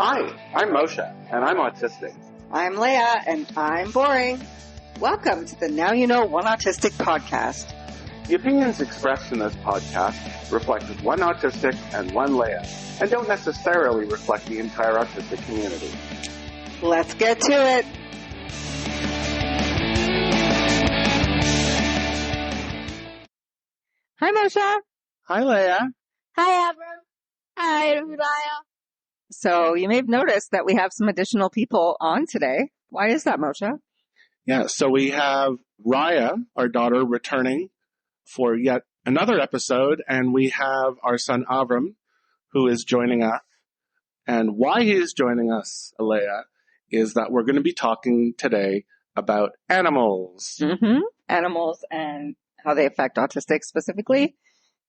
Hi, I'm Moshe, and I'm autistic. I'm Leah, and I'm boring. Welcome to the Now You Know One Autistic podcast. The opinions expressed in this podcast reflect one autistic and one Leah, and don't necessarily reflect the entire autistic community. Let's get to it. Hi, Moshe. Hi, Leah. Hi, Avram. Hi, Raya. So you may have noticed that we have some additional people on today. Why is that, Moshe? Yeah, so we have Raya, our daughter, returning for yet another episode, and we have our son Avram, who is joining us. And why he is joining us, Leah, is that we're going to be talking today about animals. Mm-hmm. Animals and how they affect autistics specifically,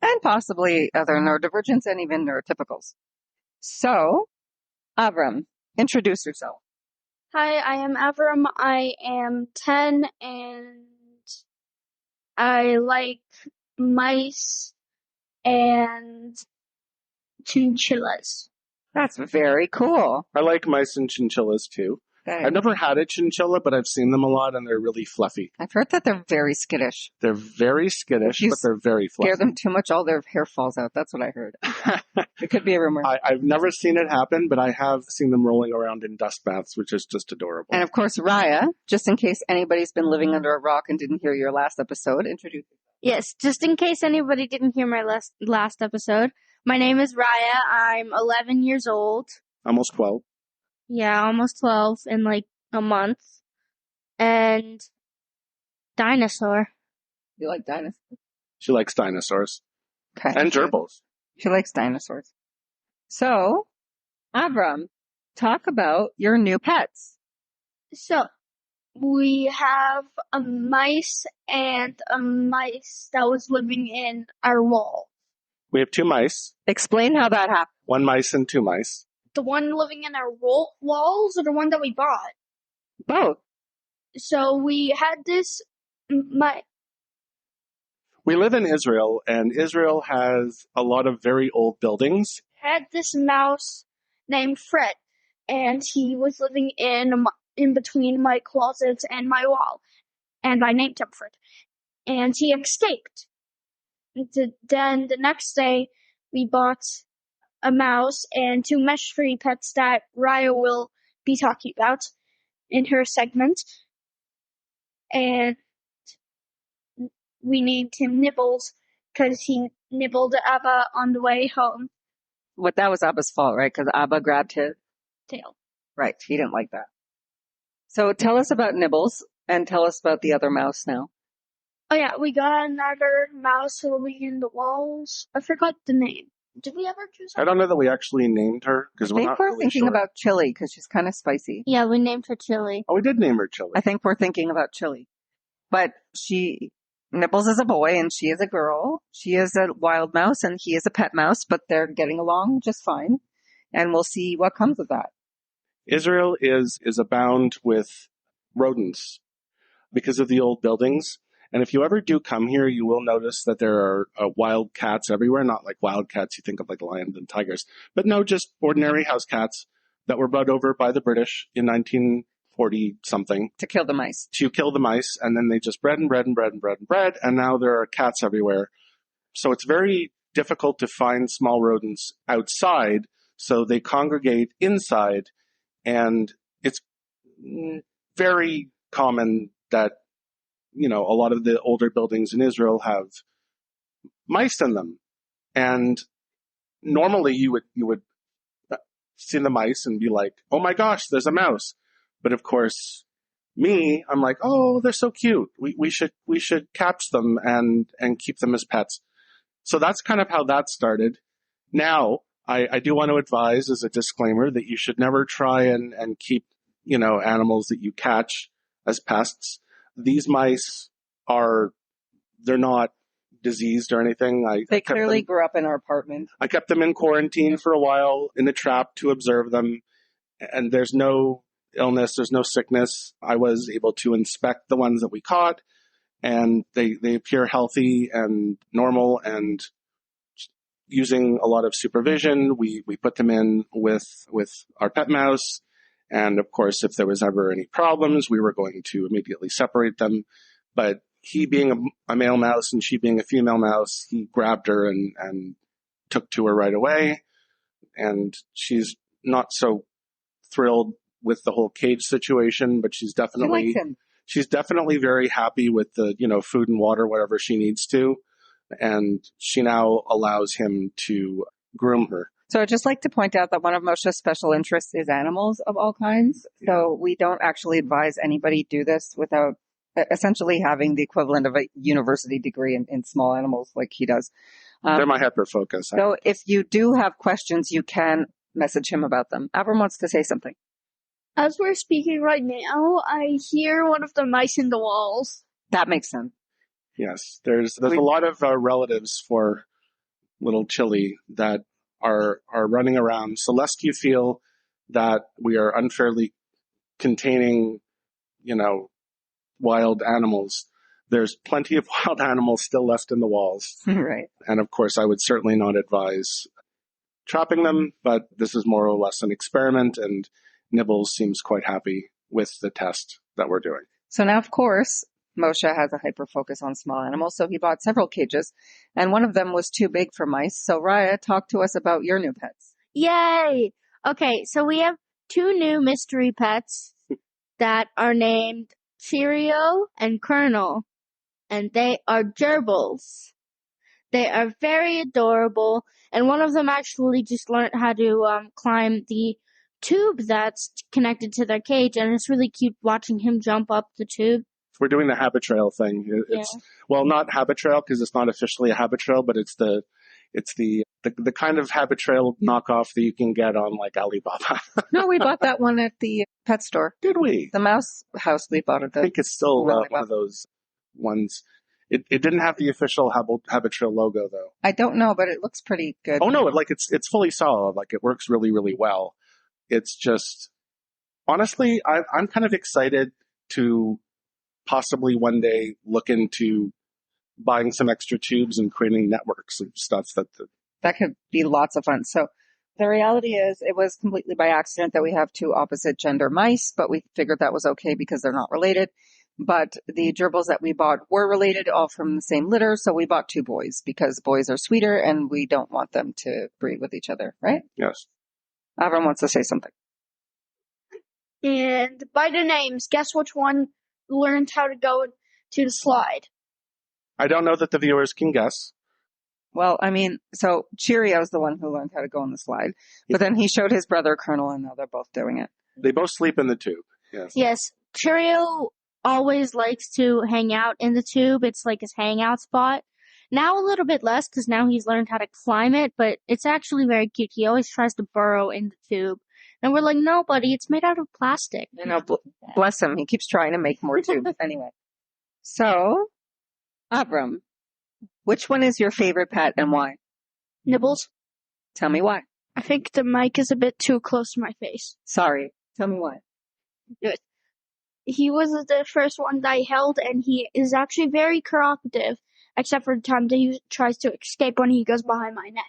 and possibly other neurodivergents and even neurotypicals. So, Avram, introduce yourself. Hi, I am Avram. I am 10 and I like mice and chinchillas. That's very cool. I like mice and chinchillas too. Okay. I've never had a chinchilla, but I've seen them a lot, and they're really fluffy. I've heard that they're very skittish. They're very skittish, but they're very fluffy. Scare them too much, all their hair falls out. That's what I heard. It could be a rumor. I've never seen it happen, but I have seen them rolling around in dust baths, which is just adorable. And of course, Raya, just in case anybody's been living under a rock and didn't hear your last episode, introduce yourself. Yes, just in case anybody didn't hear my last episode, my name is Raya. I'm 11 years old. Almost 12. Yeah, almost 12 in like a month. And dinosaur. You like dinosaurs? She likes dinosaurs. Okay. And gerbils. She likes dinosaurs. So, Avram, talk about your new pets. So, we have a mice and a mice that was living in our wall. We have 2 mice. Explain how that happened. 1 mice and 2 mice. The one living in our walls or the one that we bought? Both. So we had this We live in Israel, and Israel has a lot of very old buildings. mouse named Fred, and he was living in between my closets and my wall, and I named him Fred. And he escaped. Then the next day, we bought a mouse and 2 mesh-free pets that Raya will be talking about in her segment. And we named him Nibbles because he nibbled Abba on the way home. But that was Abba's fault, right? Because Abba grabbed his Tail. Right. He didn't like that. So tell us about Nibbles and tell us about the other mouse now. Oh yeah, we got another mouse living in the walls. I forgot the name. Did we ever choose her? I don't know that we actually named her, because I we're think not we're really thinking sure. about Chili because she's kind of spicy. Yeah, we named her Chili. Oh, we did name her Chili. I think we're thinking about Chili. But Nibbles is a boy and she is a girl. She is a wild mouse and he is a pet mouse, but they're getting along just fine. And we'll see what comes of that. Israel is abound with rodents because of the old buildings. And if you ever do come here, you will notice that there are wild cats everywhere. Not like wild cats you think of like lions and tigers, but no, just ordinary house cats that were brought over by the British in 1940-something. To kill the mice. To kill the mice, and then they just bred and bred and bred and bred and bred, and now there are cats everywhere. So it's very difficult to find small rodents outside, so they congregate inside, and it's very common that a lot of the older buildings in Israel have mice in them. And normally you would see the mice and be like, oh my gosh, there's a mouse. But of course, I'm like, oh, they're so cute. We should catch them and keep them as pets. So that's kind of how that started. Now, I do want to advise as a disclaimer that you should never try and keep, animals that you catch as pests. These mice they're not diseased or anything. They clearly grew up in our apartment. I kept them in quarantine for a while in a trap to observe them, and there's no illness, there's no sickness. I was able to inspect the ones that we caught, and they appear healthy and normal, and using a lot of supervision. We put them in with our pet mouse. And of course, if there was ever any problems, we were going to immediately separate them. But he being a male mouse and she being a female mouse, he grabbed her and took to her right away. And she's not so thrilled with the whole cage situation, but she's definitely very happy with the, food and water, whatever she needs to. And she now allows him to groom her. So I'd just like to point out that one of Moshe's special interests is animals of all kinds. So we don't actually advise anybody do this without essentially having the equivalent of a university degree in small animals like he does. They're my hyper focus. So if you do have questions, you can message him about them. Avram wants to say something. As we're speaking right now, I hear one of the mice in the walls. That makes sense. Yes, there's a lot of relatives for little Chili that are running around. So lest you feel that we are unfairly containing, wild animals, there's plenty of wild animals still left in the walls. Right. And of course, I would certainly not advise trapping them, but this is more or less an experiment, and Nibbles seems quite happy with the test that we're doing. So now, of course, Moshe has a hyper focus on small animals, so he bought several cages, and one of them was too big for mice. So Raya, talk to us about your new pets. Yay! Okay, so we have 2 new mystery pets that are named Cheerio and Kernel, and they are gerbils. They are very adorable, and one of them actually just learned how to climb the tube that's connected to their cage, and it's really cute watching him jump up the tube. We're doing the habit trail thing. It's well, not habit trail because it's not officially a habit trail, but it's the kind of habit trail knockoff that you can get on like Alibaba. No, we bought that one at the pet store. Did we? The mouse house we bought at the... I think it's still one of those ones. It didn't have the official habit trail logo though. I don't know, but it looks pretty good. Oh no, it's fully solid. Like it works really, really well. It's just, honestly, I'm kind of excited to possibly one day look into buying some extra tubes and creating networks of stuff that could be lots of fun. So the reality is it was completely by accident that we have 2 opposite gender mice, but we figured that was okay because they're not related. But the gerbils that we bought were related, all from the same litter. So we bought 2 boys because boys are sweeter and we don't want them to breed with each other, right? Yes. Avram wants to say something. And by the names, guess which one learned how to go to the slide? I don't know that the viewers can guess. Well, I mean, so Cheerio's the one who learned how to go on the slide, but then he showed his brother Kernel, and now they're both doing it. They both sleep in the tube. Yes. Yes, Cheerio always likes to hang out in the tube. It's like his hangout spot. Now a little bit less because now he's learned how to climb it, but it's actually very cute. He always tries to burrow in the tube. And we're like, no, buddy, it's made out of plastic. Bless him. He keeps trying to make more tubes anyway. So, Avram, which one is your favorite pet and why? Nibbles. Tell me why. I think the mic is a bit too close to my face. Sorry. Tell me why. He was the first one that I held, and he is actually very cooperative, except for the time that he tries to escape when he goes behind my neck.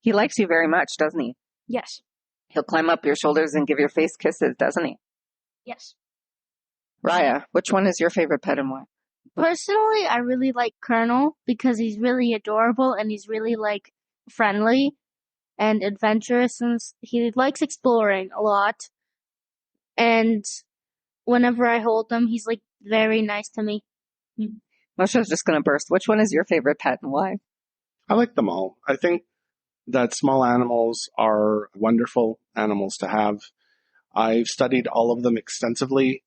He likes you very much, doesn't he? Yes. He'll climb up your shoulders and give your face kisses, doesn't he? Yes. Raya, which one is your favorite pet and why? Personally, I really like Kernel because he's really adorable and he's really like friendly and adventurous, and he likes exploring a lot. And whenever I hold him, he's like very nice to me. Moshe's just going to burst. Which one is your favorite pet and why? I like them all. I think that small animals are wonderful animals to have. I've studied all of them extensively.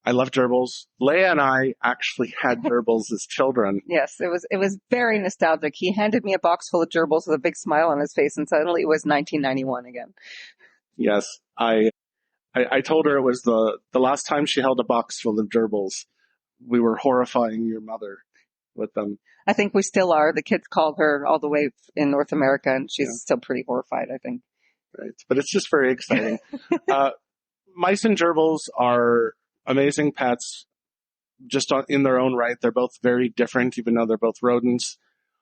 I love gerbils. Leah and I actually had gerbils as children. Yes, it was very nostalgic. He handed me a box full of gerbils with a big smile on his face, and suddenly it was 1991 again. Yes, I told her it was the last time she held a box full of gerbils. We were horrifying your mother with them. I think we still are. The kids called her all the way in North America, and she's still pretty horrified, I think. Right, but it's just very exciting. Mice and gerbils are amazing pets, just in their own right. They're both very different, even though they're both rodents.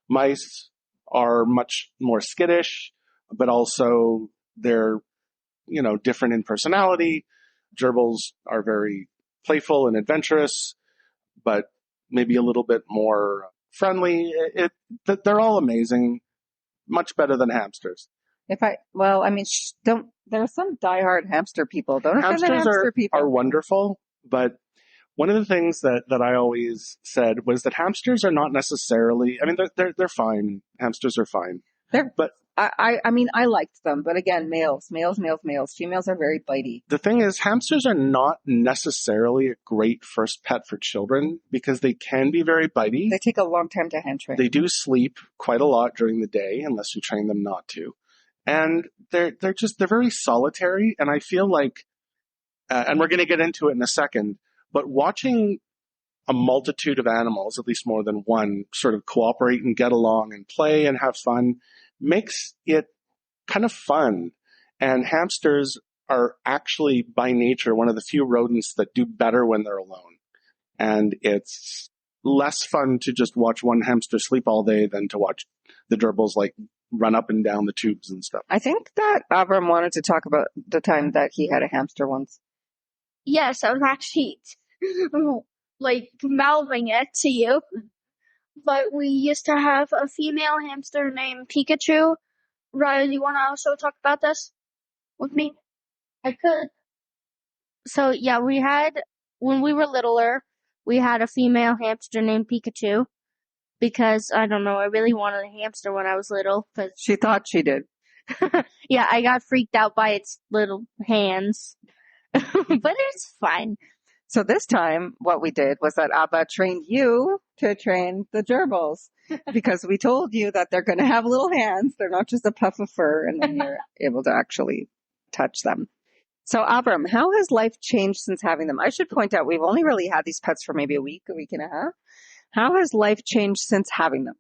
Mice are much more skittish, but also they're, different in personality. Gerbils are very playful and adventurous, but maybe a little bit more friendly. They're all amazing, much better than hamsters. Don't, there are some diehard hamster people. Don't offend the hamster people. Are wonderful, but one of the things that I always said was that hamsters are not necessarily, they're fine. Hamsters are fine. I liked them, but again, males. Females are very bitey. The thing is, hamsters are not necessarily a great first pet for children because they can be very bitey. They take a long time to hand train. They do sleep quite a lot during the day unless you train them not to. And they're very solitary. And I feel like, and we're going to get into it in a second, but watching a multitude of animals, at least more than one, sort of cooperate and get along and play and have fun makes it kind of fun. And hamsters are actually by nature one of the few rodents that do better when they're alone. And it's less fun to just watch one hamster sleep all day than to watch the gerbils like run up and down the tubes and stuff. I think that Avram wanted to talk about the time that he had a hamster once. Yes, I was actually like mouthing it to you. But we used to have a female hamster named Pikachu. Raya, do you want to also talk about this with me? I could. So yeah, when we were littler, we had a female hamster named Pikachu because, I don't know, I really wanted a hamster when I was little. Cause she thought she did. Yeah, I got freaked out by its little hands. But it's fine. So this time, what we did was that Abba trained you to train the gerbils because we told you that they're going to have little hands. They're not just a puff of fur, and then you're able to actually touch them. So Avram, how has life changed since having them? I should point out we've only really had these pets for maybe a week and a half. How has life changed since having them?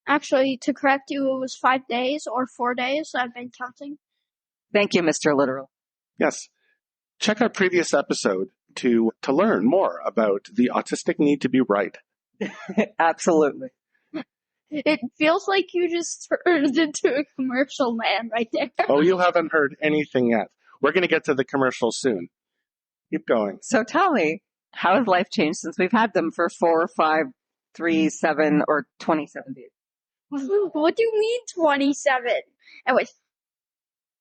Actually, to correct you, it was 5 days or 4 days. I've been counting. Thank you, Mr. Literal. Yes. Check our previous episode to learn more about the autistic need to be right. Absolutely. It feels like you just turned into a commercial man right there. Oh, you haven't heard anything yet. We're going to get to the commercial soon. Keep going. So tell me, how has life changed since we've had them for 4, 5, 3, 7, or 27 days? What do you mean 27? Anyways,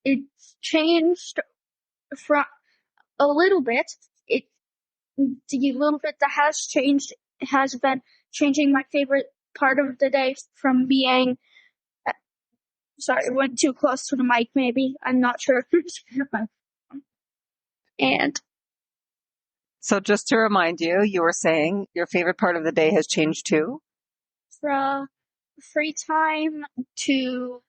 it's changed from a little bit. The little bit that has changed has been changing my favorite part of the day from being, sorry, I went too close to the mic maybe. I'm not sure. And so just to remind you, you were saying your favorite part of the day has changed too? from free time to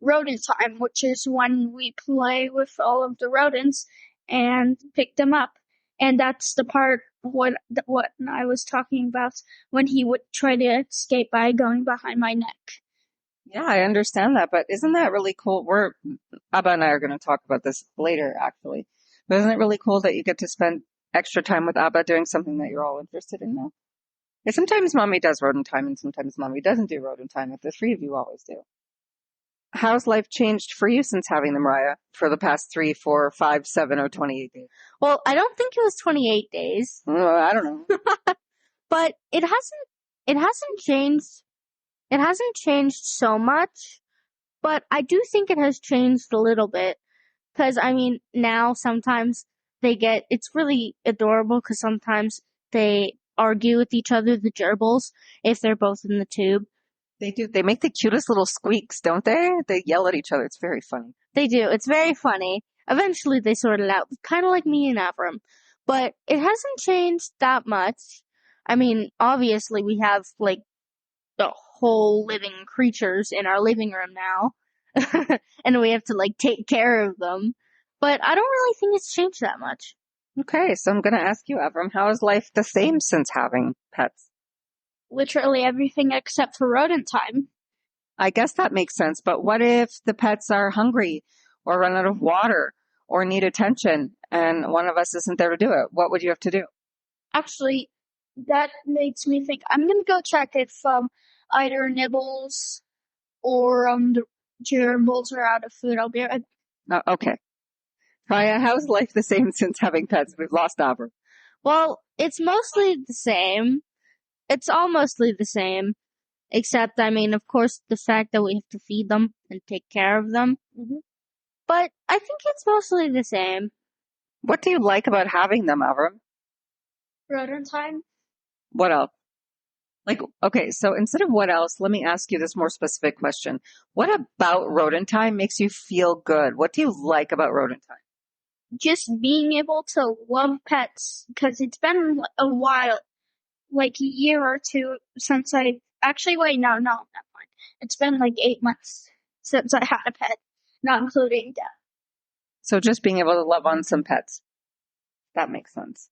rodent time, which is when we play with all of the rodents and pick them up. And that's the part what I was talking about when he would try to escape by going behind my neck. Yeah, I understand that, but isn't that really cool? Abba and I are going to talk about this later, actually. But isn't it really cool that you get to spend extra time with Abba doing something that you're all interested in now? Yeah, sometimes mommy does rodent time and sometimes mommy doesn't do rodent time, but the three of you always do. How's life changed for you since having them, Raya, for the past 3, 4, 5, 7, or 28 days? Well, I don't think it was 28 days. I don't know. But it hasn't changed. It hasn't changed so much, but I do think it has changed a little bit. Because, now sometimes it's really adorable because sometimes they argue with each other, the gerbils, if they're both in the tube. They do. They make the cutest little squeaks, don't they? They yell at each other. It's very funny. They do. It's very funny. Eventually they sort it out, kind of like me and Avram. But it hasn't changed that much. Obviously we have, the whole living creatures in our living room now. And we have to, take care of them. But I don't really think it's changed that much. Okay, so I'm going to ask you, Avram, how is life the same since having pets? Literally everything except for rodent time. I guess that makes sense, but what if the pets are hungry or run out of water or need attention and one of us isn't there to do it? What would you have to do? Actually, that makes me think I'm going to go check if either Nibbles or the gerbils are out of food. I'll be right back. Okay. Raya, how's life the same since having pets? We've lost Avram. Well, it's mostly the same. It's all mostly the same. Except, I mean, of course, the fact that we have to feed them and take care of them. Mm-hmm. But I think it's mostly the same. What do you like about having them, Avram? Rodent time. What else? Okay, so instead of what else, let me ask you this more specific question. What about rodent time makes you feel good? What do you like about rodent time? Just being able to love pets, because it's been a while, like a year or two since I actually no, never mind. It's been like 8 months since I had a pet, not including death. So just being able to love on some pets. That makes sense.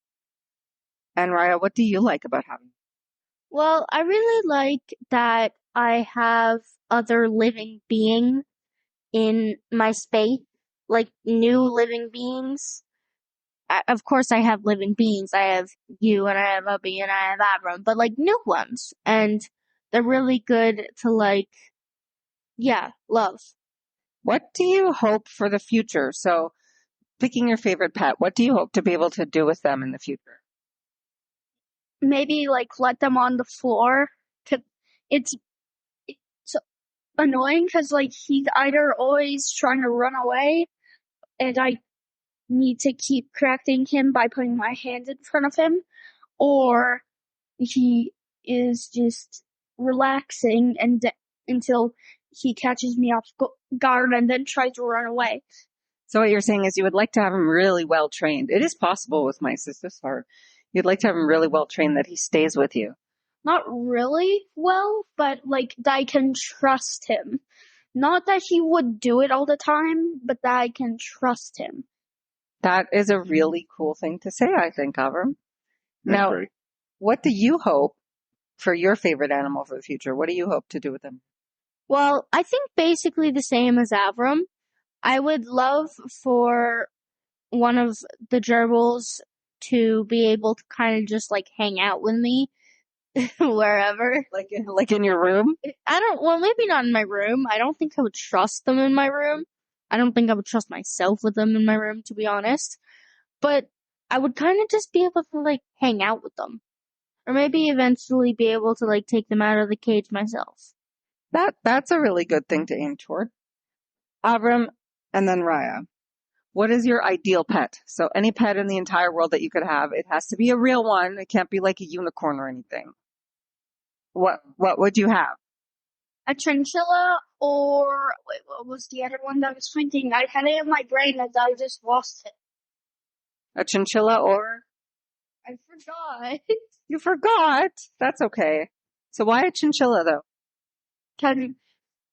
And Raya, what do you like about having them? Well, I really like that I have other living beings in my space, like new living beings. Of course, I have living beings. I have you, and I have Ubby, and I have Avram, but like new ones. And they're really good to love. What do you hope for the future? So picking your favorite pet, what do you hope to be able to do with them in the future? Maybe like let them on the floor. It's annoying because like he's either always trying to run away, and I need to keep correcting him by putting my hand in front of him, or he is just relaxing until he catches me off guard and then tries to run away. So what you're saying is you would like to have him really well trained. It is possible with mice. It's just hard. You'd like to have him really well trained that he stays with you. Not really well, but like that I can trust him. Not that he would do it all the time, but that I can trust him. That is a really cool thing to say, I think, Avram. Now, Great. what do you hope for your favorite animal for the future? What do you hope to do with them? Well, I think basically the same as Avram. I would love for one of the gerbils to be able to kind of just like hang out with me wherever. Like in your room? Maybe not in my room. I don't think I would trust them in my room. I don't think I would trust myself with them in my room, to be honest. But I would kind of just be able to like hang out with them. Or maybe eventually be able to like take them out of the cage myself. That's a really good thing to aim toward. Avram and then Raya. What is your ideal pet? So any pet in the entire world that you could have, it has to be a real one. It can't be like a unicorn or anything. What would you have? A chinchilla, or wait, what was the other one that I was thinking? I had it in my brain and I just lost it. A chinchilla or? I forgot. You forgot. That's okay. So why a chinchilla though?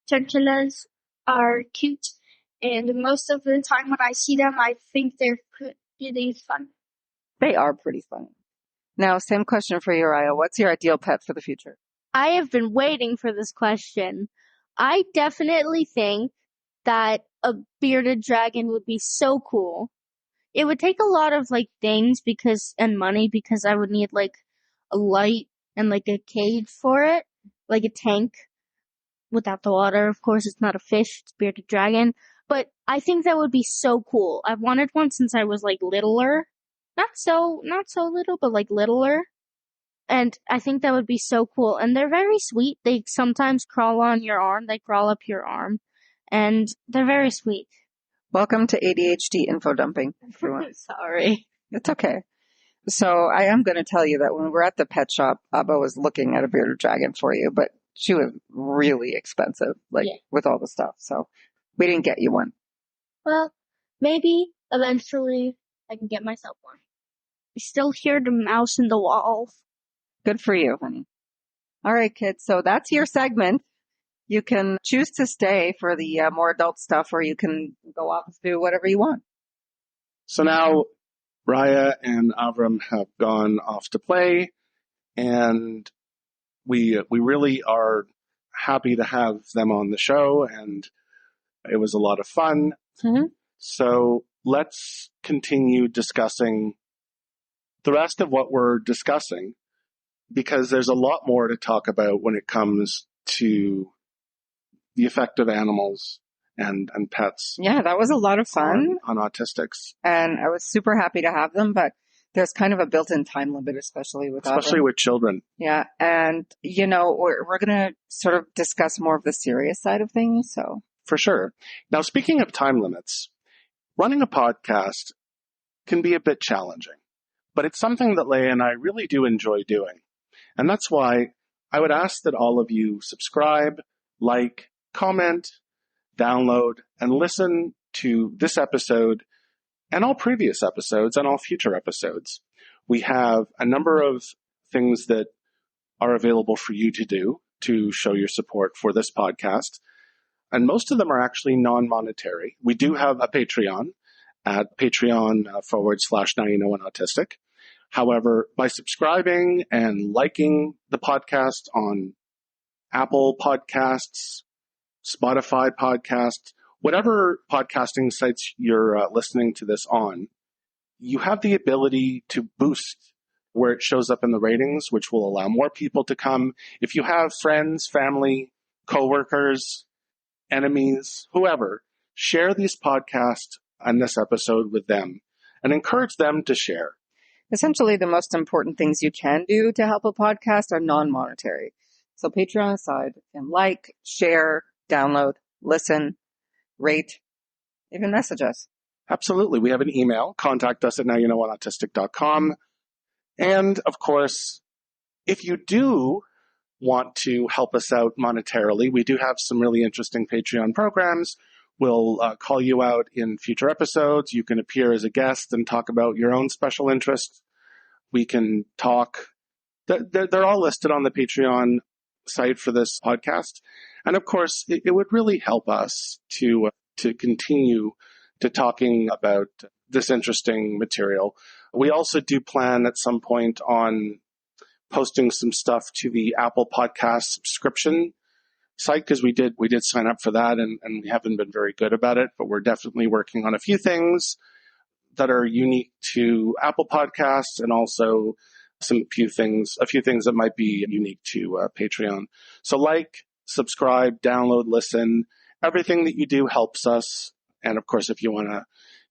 Chinchillas are cute, and most of the time when I see them, I think they're pretty fun. They are pretty funny. Now, same question for you, Raya. What's your ideal pet for the future? I have been waiting for this question. I definitely think that a bearded dragon would be so cool. It would take a lot of like things and money because I would need like a light and like a cage for it, like a tank without the water. Of course, it's not a fish, it's a bearded dragon. But I think that would be so cool. I've wanted one since I was like littler. Not so little, but like littler. And I think that would be so cool. And they're very sweet. They sometimes crawl on your arm. They crawl up your arm. And they're very sweet. Welcome to ADHD info dumping, everyone. Sorry. It's okay. So I am going to tell you that when we're at the pet shop, Abba was looking at a bearded dragon for you, but she was really expensive, with all the stuff. So we didn't get you one. Well, maybe eventually I can get myself one. I still hear the mouse in the walls. Good for you, honey. All right, kids. So that's your segment. You can choose to stay for the more adult stuff, or you can go off and do whatever you want. So now Raya and Avram have gone off to play, and we really are happy to have them on the show, and it was a lot of fun. Mm-hmm. So let's continue discussing the rest of what we're discussing, because there's a lot more to talk about when it comes to the effect of animals and pets Yeah, that was a lot of fun. on autistics. And I was super happy to have them, but there's kind of a built-in time limit, especially with children. Yeah. And, we're going to sort of discuss more of the serious side of things. So For sure. Now, speaking of time limits, running a podcast can be a bit challenging, but it's something that Leah and I really do enjoy doing. And that's why I would ask that all of you subscribe, like, comment, download, and listen to this episode and all previous episodes and all future episodes. We have a number of things that are available for you to do to show your support for this podcast. And most of them are actually non-monetary. We do have a Patreon at patreon.com/NowYouKnowAnAutistic. However, by subscribing and liking the podcast on Apple Podcasts, Spotify Podcasts, whatever podcasting sites you're listening to this on, you have the ability to boost where it shows up in the ratings, which will allow more people to come. If you have friends, family, coworkers, enemies, whoever, share these podcasts and this episode with them and encourage them to share. essentially the most important things you can do to help a podcast are non-monetary. So Patreon aside, you can like, share, download, listen, rate, even message us. Absolutely. We have an email. Contact us at newyouKnowAnAutistic.com. And of course, if you do want to help us out monetarily, we do have some really interesting Patreon programs. We'll call you out in future episodes. You can appear as a guest and talk about your own special interests. We can talk. They're all listed on the Patreon site for this podcast. And of course, it would really help us to continue to talking about this interesting material. We also do plan at some point on posting some stuff to the Apple Podcast subscription site, because we did sign up for that and we haven't been very good about it, but we're definitely working on a few things that are unique to Apple Podcasts and also a few things that might be unique to Patreon. So like, subscribe, download, listen. Everything that you do helps us. And of course, if you want to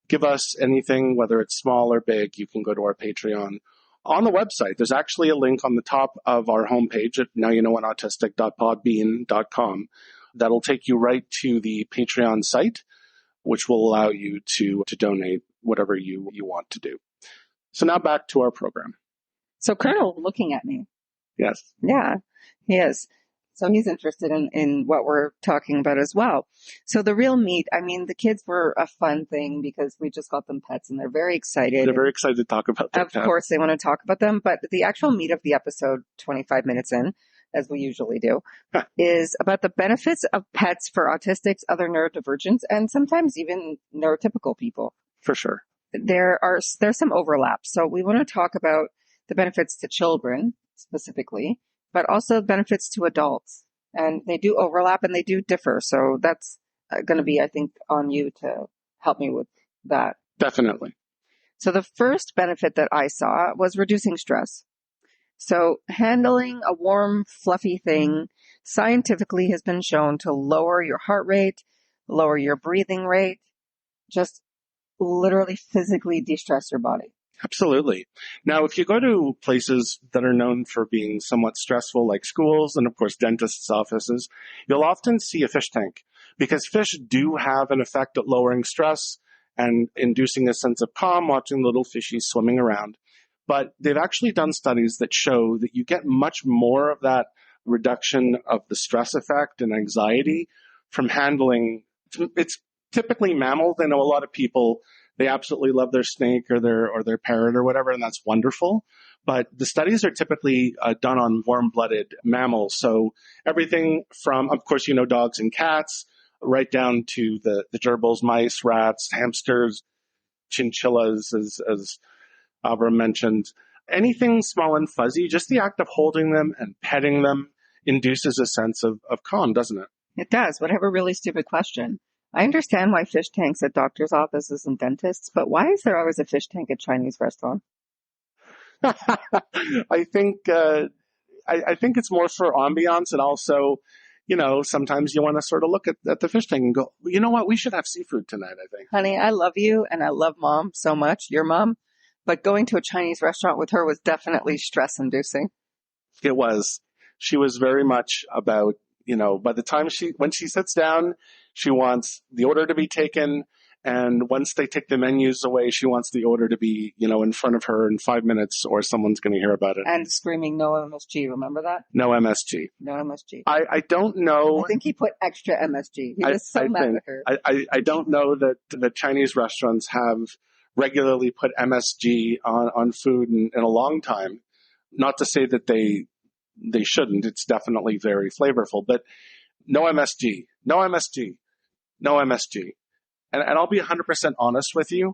give us anything, whether it's small or big, you can go to our Patreon. On the website, there's actually a link on the top of our homepage at nowyouKnowAnAutistic.podbean.com that'll take you right to the Patreon site, which will allow you to donate whatever you want to do. So now back to our program. So Kernel looking at me. Yes. Yeah, he is. So he's interested in what we're talking about as well. So the real meat, I mean, the kids were a fun thing because we just got them pets and they're very excited. They're very excited to talk about them. Of course, they want to talk about them. But the actual meat of the episode, 25 minutes in, as we usually do, is about the benefits of pets for autistics, other neurodivergents, and sometimes even neurotypical people. For sure. There's some overlap. So we want to talk about the benefits to children specifically, but also benefits to adults. And they do overlap and they do differ. So that's going to be, I think, on you to help me with that. Definitely. So the first benefit that I saw was reducing stress. So handling a warm, fluffy thing scientifically has been shown to lower your heart rate, lower your breathing rate, just literally physically de-stress your body. Absolutely. Now, if you go to places that are known for being somewhat stressful, like schools and, of course, dentists' offices, you'll often see a fish tank because fish do have an effect at lowering stress and inducing a sense of calm watching little fishies swimming around. But they've actually done studies that show that you get much more of that reduction of the stress effect and anxiety from handling. It's typically mammals. I know a lot of people, they absolutely love their snake or their parrot or whatever, and that's wonderful. But the studies are typically done on warm-blooded mammals. So everything from, of course, dogs and cats, right down to the gerbils, mice, rats, hamsters, chinchillas, as Avram mentioned. Anything small and fuzzy, just the act of holding them and petting them induces a sense of calm, doesn't it? It does. But I have a really stupid question. I understand why fish tanks at doctors' offices and dentists, but why is there always a fish tank at Chinese restaurants? I think it's more for ambiance, and also sometimes you want to sort of look at the fish tank and go, you know what? We should have seafood tonight, I think. Honey, I love you and I love Mom so much, your mom, but going to a Chinese restaurant with her was definitely stress inducing. It was. She was very much about, by the time when she sits down, she wants the order to be taken. And once they take the menus away, she wants the order to be, in front of her in 5 minutes or someone's going to hear about it. And screaming no MSG, remember that? No MSG. No MSG. I don't know. I think he put extra MSG. He was so mad at her. I don't know that the Chinese restaurants have regularly put MSG on food in a long time. Not to say that they shouldn't. It's definitely very flavorful, but no MSG, no MSG, no MSG. And I'll be 100% honest with you.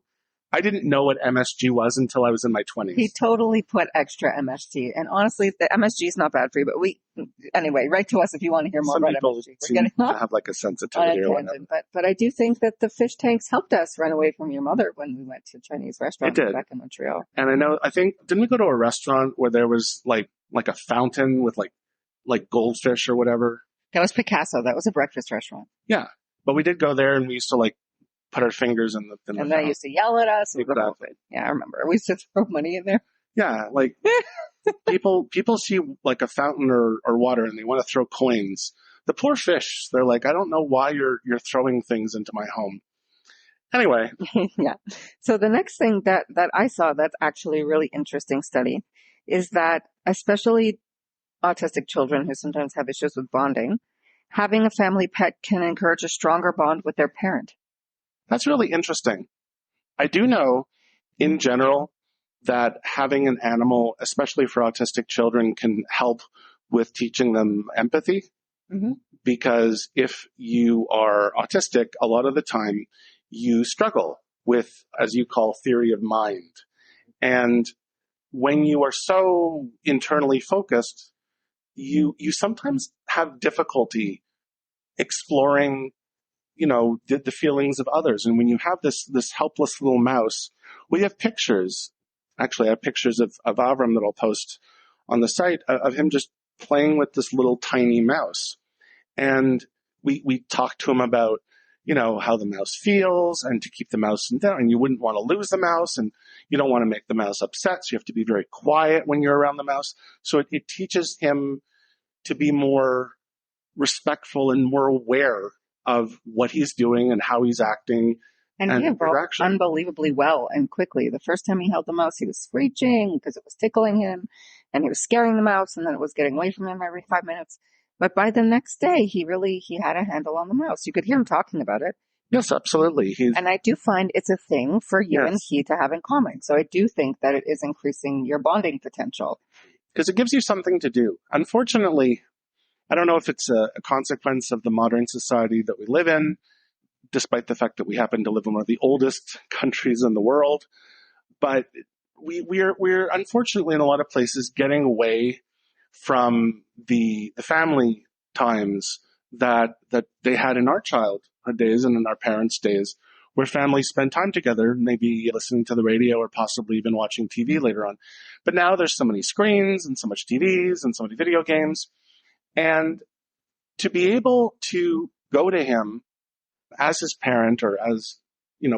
I didn't know what MSG was until I was in my 20s. He totally put extra MSG. And honestly, the MSG is not bad for you, but anyway, write to us if you want to hear more about MSG. Some people seem to have like a sensitivity or whatever. But I do think that the fish tanks helped us run away from your mother when we went to Chinese restaurants back in Montreal. And didn't we go to a restaurant where there was like a fountain with like goldfish or whatever? That was Picasso. That was a breakfast restaurant. Yeah. But we did go there and we used to put our fingers in the and they used to yell at us. Exactly. Yeah, I remember. We used to throw money in there. Yeah, people see like a fountain or water and they want to throw coins. The poor fish, they're like, I don't know why you're throwing things into my home. Anyway. Yeah. So the next thing that I saw that's actually a really interesting study is that especially autistic children who sometimes have issues with bonding, having a family pet can encourage a stronger bond with their parent. That's really interesting. I do know, in general, that having an animal, especially for autistic children, can help with teaching them empathy. Mm-hmm. Because if you are autistic, a lot of the time you struggle with, as you call, theory of mind. And when you are so internally focused, you sometimes have difficulty exploring the feelings of others. And when you have this helpless little mouse, we have pictures. Actually, I have pictures of Avram that I'll post on the site of him just playing with this little tiny mouse. And we talk to him about, how the mouse feels and to keep the mouse down. And you wouldn't want to lose the mouse and you don't want to make the mouse upset. So you have to be very quiet when you're around the mouse. So it teaches him to be more respectful and more aware of what he's doing and how he's acting. And he evolved unbelievably well and quickly. The first time he held the mouse, he was screeching because it was tickling him and he was scaring the mouse and then it was getting away from him every 5 minutes. But by the next day, he had a handle on the mouse. You could hear him talking about it. Yes, absolutely. And I do find it's a thing for you and he to have in common. So I do think that it is increasing your bonding potential. Because it gives you something to do. Unfortunately, I don't know if it's a consequence of the modern society that we live in, despite the fact that we happen to live in one of the oldest countries in the world. But we're unfortunately in a lot of places getting away from the family times that they had in our childhood days and in our parents' days, where families spend time together, maybe listening to the radio or possibly even watching TV later on. But now there's so many screens and so much TVs and so many video games. And to be able to go to him as his parent or as,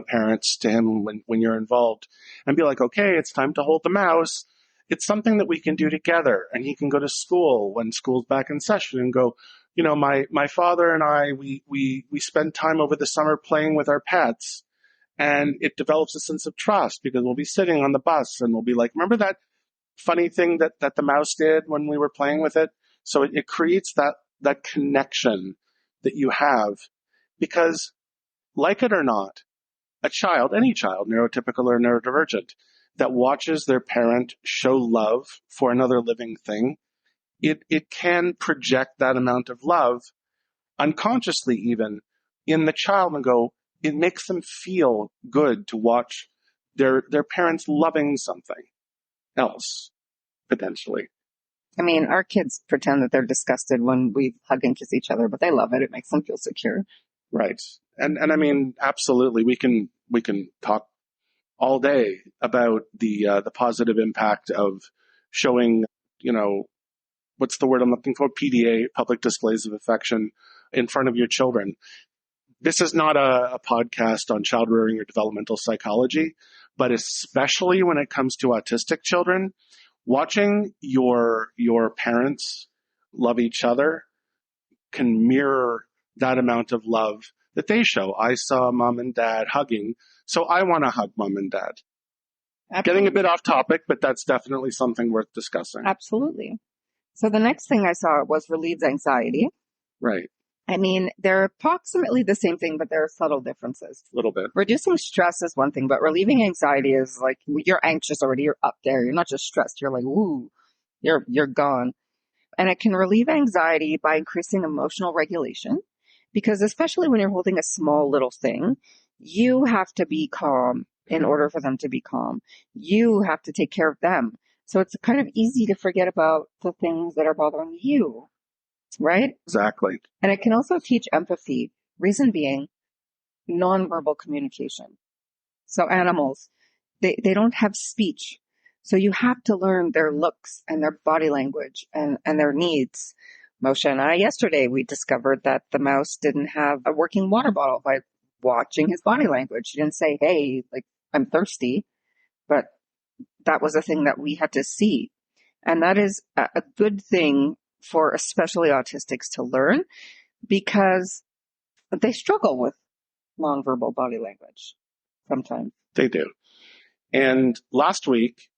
parents to him when you're involved and be like, okay, it's time to hold the mouse. It's something that we can do together. And he can go to school when school's back in session and go, my father and I, we spend time over the summer playing with our pets, and it develops a sense of trust because we'll be sitting on the bus and we'll be like, remember that funny thing that the mouse did when we were playing with it? So it creates that connection that you have because, like it or not, a child, any child, neurotypical or neurodivergent, that watches their parent show love for another living thing, it can project that amount of love unconsciously even in the child and go, it makes them feel good to watch their parents loving something else, potentially. I mean, our kids pretend that they're disgusted when we hug and kiss each other, but they love it. It makes them feel secure. Right. And I mean, absolutely, we can talk all day about the positive impact of showing, what's the word I'm looking for? PDA, public displays of affection, in front of your children. This is not a podcast on child rearing or developmental psychology, but especially when it comes to autistic children, watching your parents love each other can mirror that amount of love that they show. I saw mom and dad hugging, so I want to hug mom and dad. Absolutely. Getting a bit off topic, but that's definitely something worth discussing. Absolutely. So the next thing I saw was relieves anxiety. Right. I mean, they're approximately the same thing, but there are subtle differences. A little bit. Reducing stress is one thing, but relieving anxiety is like, you're anxious already, you're up there. You're not just stressed. You're like, woo, you're gone. And it can relieve anxiety by increasing emotional regulation, because especially when you're holding a small little thing, you have to be calm in order for them to be calm. You have to take care of them. So it's kind of easy to forget about the things that are bothering you, right? Exactly. And it can also teach empathy, reason being nonverbal communication. So animals, they don't have speech. So you have to learn their looks and their body language and their needs. Moshe and I, yesterday, we discovered that the mouse didn't have a working water bottle by watching his body language. He didn't say, hey, like, I'm thirsty. But that was a thing that we had to see. And that is a good thing for especially autistics to learn, because they struggle with nonverbal body language sometimes. They do. And last week,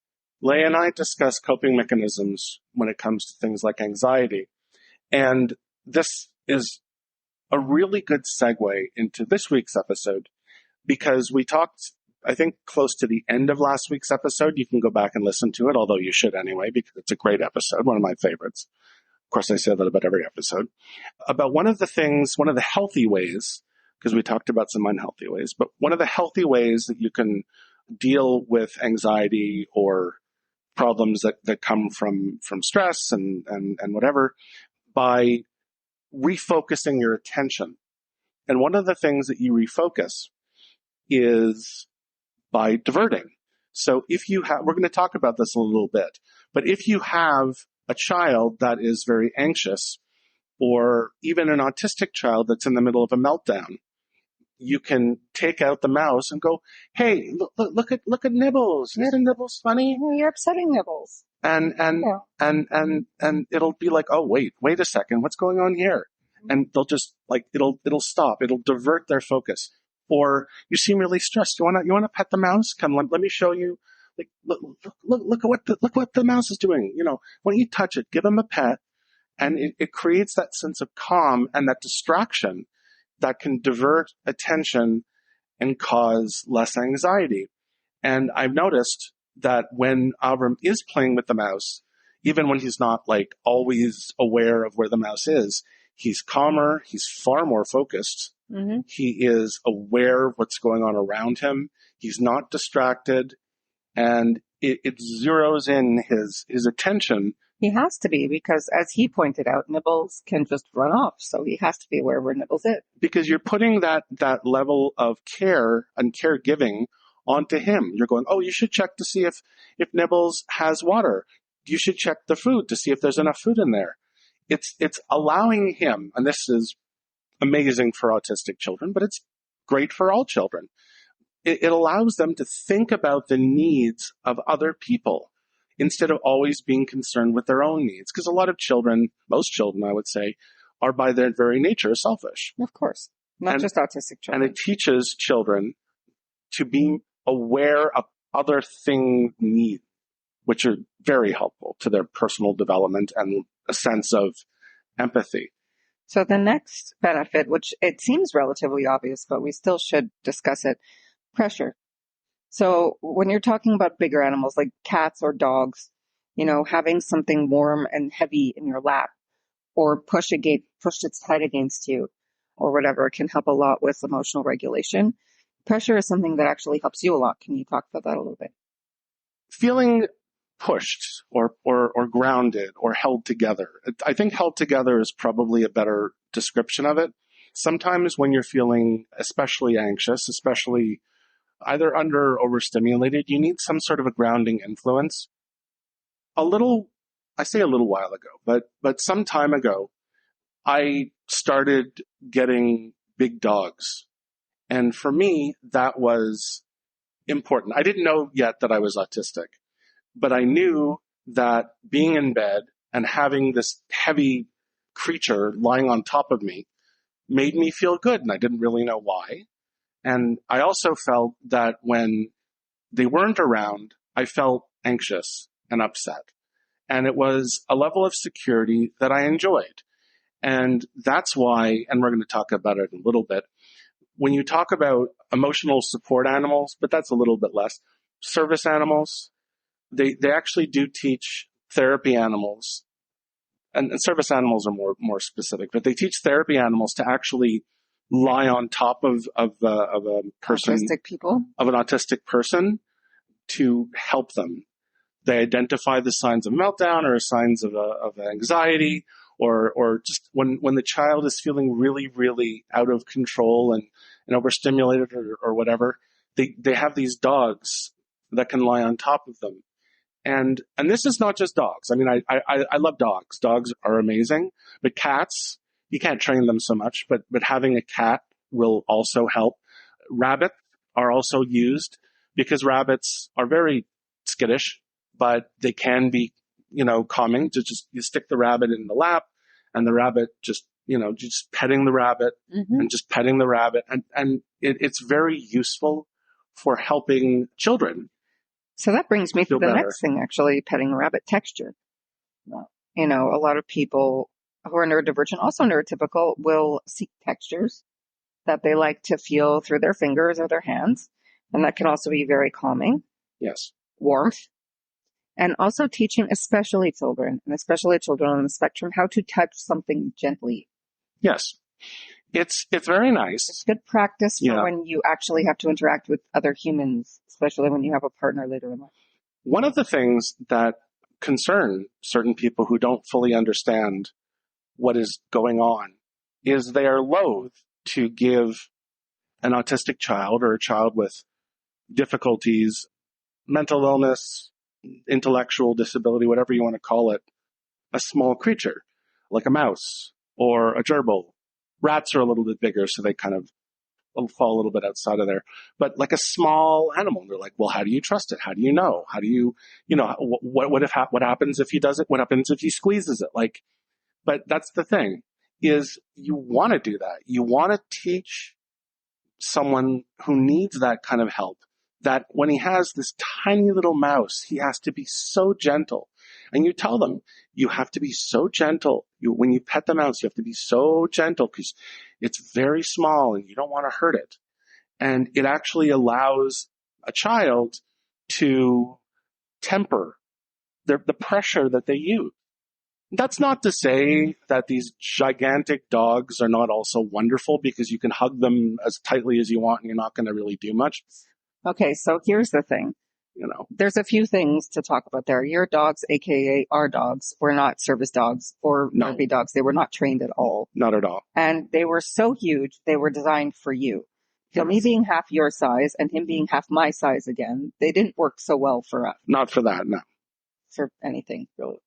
Leah and I discussed coping mechanisms when it comes to things like anxiety. And this is a really good segue into this week's episode, because we talked, I think, close to the end of last week's episode. You can go back and listen to it, although you should anyway, because it's a great episode, one of my favorites. Of course, I say that about every episode. About one of the healthy ways, because we talked about some unhealthy ways, but one of the healthy ways that you can deal with anxiety or problems that come from stress and whatever, by refocusing your attention. And one of the things that you refocus is by diverting. So if you have, we're going to talk about this a little bit, but if you have a child that is very anxious, or even an autistic child that's in the middle of a meltdown, you can take out the mouse and go, hey, look at Nibbles. Isn't Nibbles funny? You're upsetting Nibbles. And it'll be like, oh, wait a second. What's going on here? And they'll just like, it'll stop. It'll divert their focus. Or you seem really stressed. You want to pet the mouse? Come, let me show you. Like, look what the mouse is doing. You know, when you touch it, give him a pet. And it creates that sense of calm and that distraction that can divert attention and cause less anxiety. And I've noticed that when Avram is playing with the mouse, even when he's not like always aware of where the mouse is, he's calmer, he's far more focused. Mm-hmm. He is aware of what's going on around him. He's not distracted, and it zeroes in his attention. He has to be, because as he pointed out, Nibbles can just run off. So he has to be aware where Nibbles is. Because you're putting that level of care and caregiving onto him. You're going, oh, you should check to see if Nibbles has water. You should check the food to see if there's enough food in there. It's allowing him, and this is amazing for autistic children, but it's great for all children. It allows them to think about the needs of other people, instead of always being concerned with their own needs. Because a lot of children, most children, I would say, are by their very nature selfish. Of course. Not just autistic children. And it teaches children to be aware of other things' needs, which are very helpful to their personal development and a sense of empathy. So the next benefit, which it seems relatively obvious, but we still should discuss it, pressure. So when you're talking about bigger animals like cats or dogs, you know, having something warm and heavy in your lap, or pushed its head against you, or whatever, can help a lot with emotional regulation. Pressure is something that actually helps you a lot. Can you talk about that a little bit? Feeling pushed or grounded or held together. I think held together is probably a better description of it. Sometimes when you're feeling especially anxious, especially either under or overstimulated, you need some sort of a grounding influence. A little I say a little while ago, but some time ago, I started getting big dogs. And for me, that was important. I didn't know yet that I was autistic, but I knew that being in bed and having this heavy creature lying on top of me made me feel good, and I didn't really know why. And I also felt that when they weren't around, I felt anxious and upset. And it was a level of security that I enjoyed. And that's why, and we're going to talk about it in a little bit, when you talk about emotional support animals, but that's a little bit less, service animals, they actually do teach therapy animals, and service animals are more specific, but they teach therapy animals to actually lie on top of a person, Autistic people, of an autistic person, to help them. They identify the signs of meltdown or signs of anxiety, or just when the child is feeling really, really out of control and overstimulated or whatever, they have these dogs that can lie on top of them. And this is not just dogs. I mean, I love dogs. Dogs are amazing, but cats, you can't train them so much, but having a cat will also help. Rabbits are also used because rabbits are very skittish, but they can be, calming. You stick the rabbit in the lap, and the rabbit just petting the rabbit and just petting the rabbit. And it's very useful for helping children. So that brings me to Feel the better. next thing, actually, petting a rabbit, texture. A lot of people who are neurodivergent, also neurotypical, will seek textures that they like to feel through their fingers or their hands. And that can also be very calming. Yes. Warmth. And also teaching especially children on the spectrum how to touch something gently. Yes. It's very nice. It's good practice for Yeah. when you actually have to interact with other humans, especially when you have a partner later in life. One of the things that concern certain people who don't fully understand what is going on is they are loath to give an autistic child or a child with difficulties, mental illness, intellectual disability, whatever you want to call it, a small creature like a mouse or a gerbil. Rats are a little bit bigger, so they kind of fall a little bit outside of there. But like a small animal, they're like, well, how do you trust it? How do you know? How do you, what happens if he does it? What happens if he squeezes it? But that's the thing, is you want to do that. You want to teach someone who needs that kind of help that when he has this tiny little mouse, he has to be so gentle. And you tell them, you have to be so gentle. When you pet the mouse, you have to be so gentle because it's very small and you don't want to hurt it. And it actually allows a child to temper the pressure that they use. That's not to say that these gigantic dogs are not also wonderful, because you can hug them as tightly as you want and you're not going to really do much. Okay, so here's the thing. There's a few things to talk about there. Your dogs, aka our dogs, were not service dogs or therapy dogs. They were not trained at all. Not at all. And they were so huge, they were designed for you. So me being half your size and him being half my size again, they didn't work so well for us. Not for that, no. For anything, really.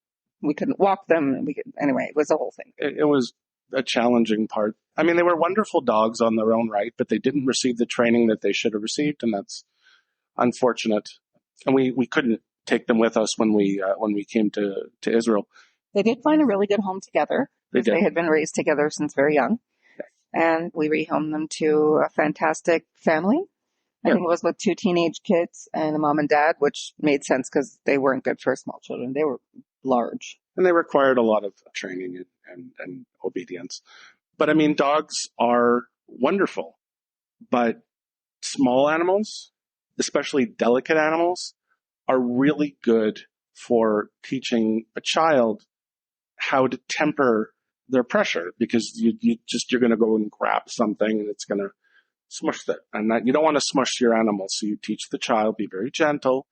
We couldn't walk them. Anyway, it was a whole thing. It was a challenging part. I mean, they were wonderful dogs on their own right, but they didn't receive the training that they should have received, and that's unfortunate. And we couldn't take them with us when we came to Israel. They did find a really good home together. They had been raised together since very young. Yes. And we rehomed them to a fantastic family. I think it was with 2 teenage kids and a mom and dad, which made sense because they weren't good for small children. They were large. And they required a lot of training and obedience. But I mean, dogs are wonderful, but small animals, especially delicate animals, are really good for teaching a child how to temper their pressure, because you're going to go and grab something and it's going to smush it. And you don't want to smush your animal. So you teach the child, be very gentle.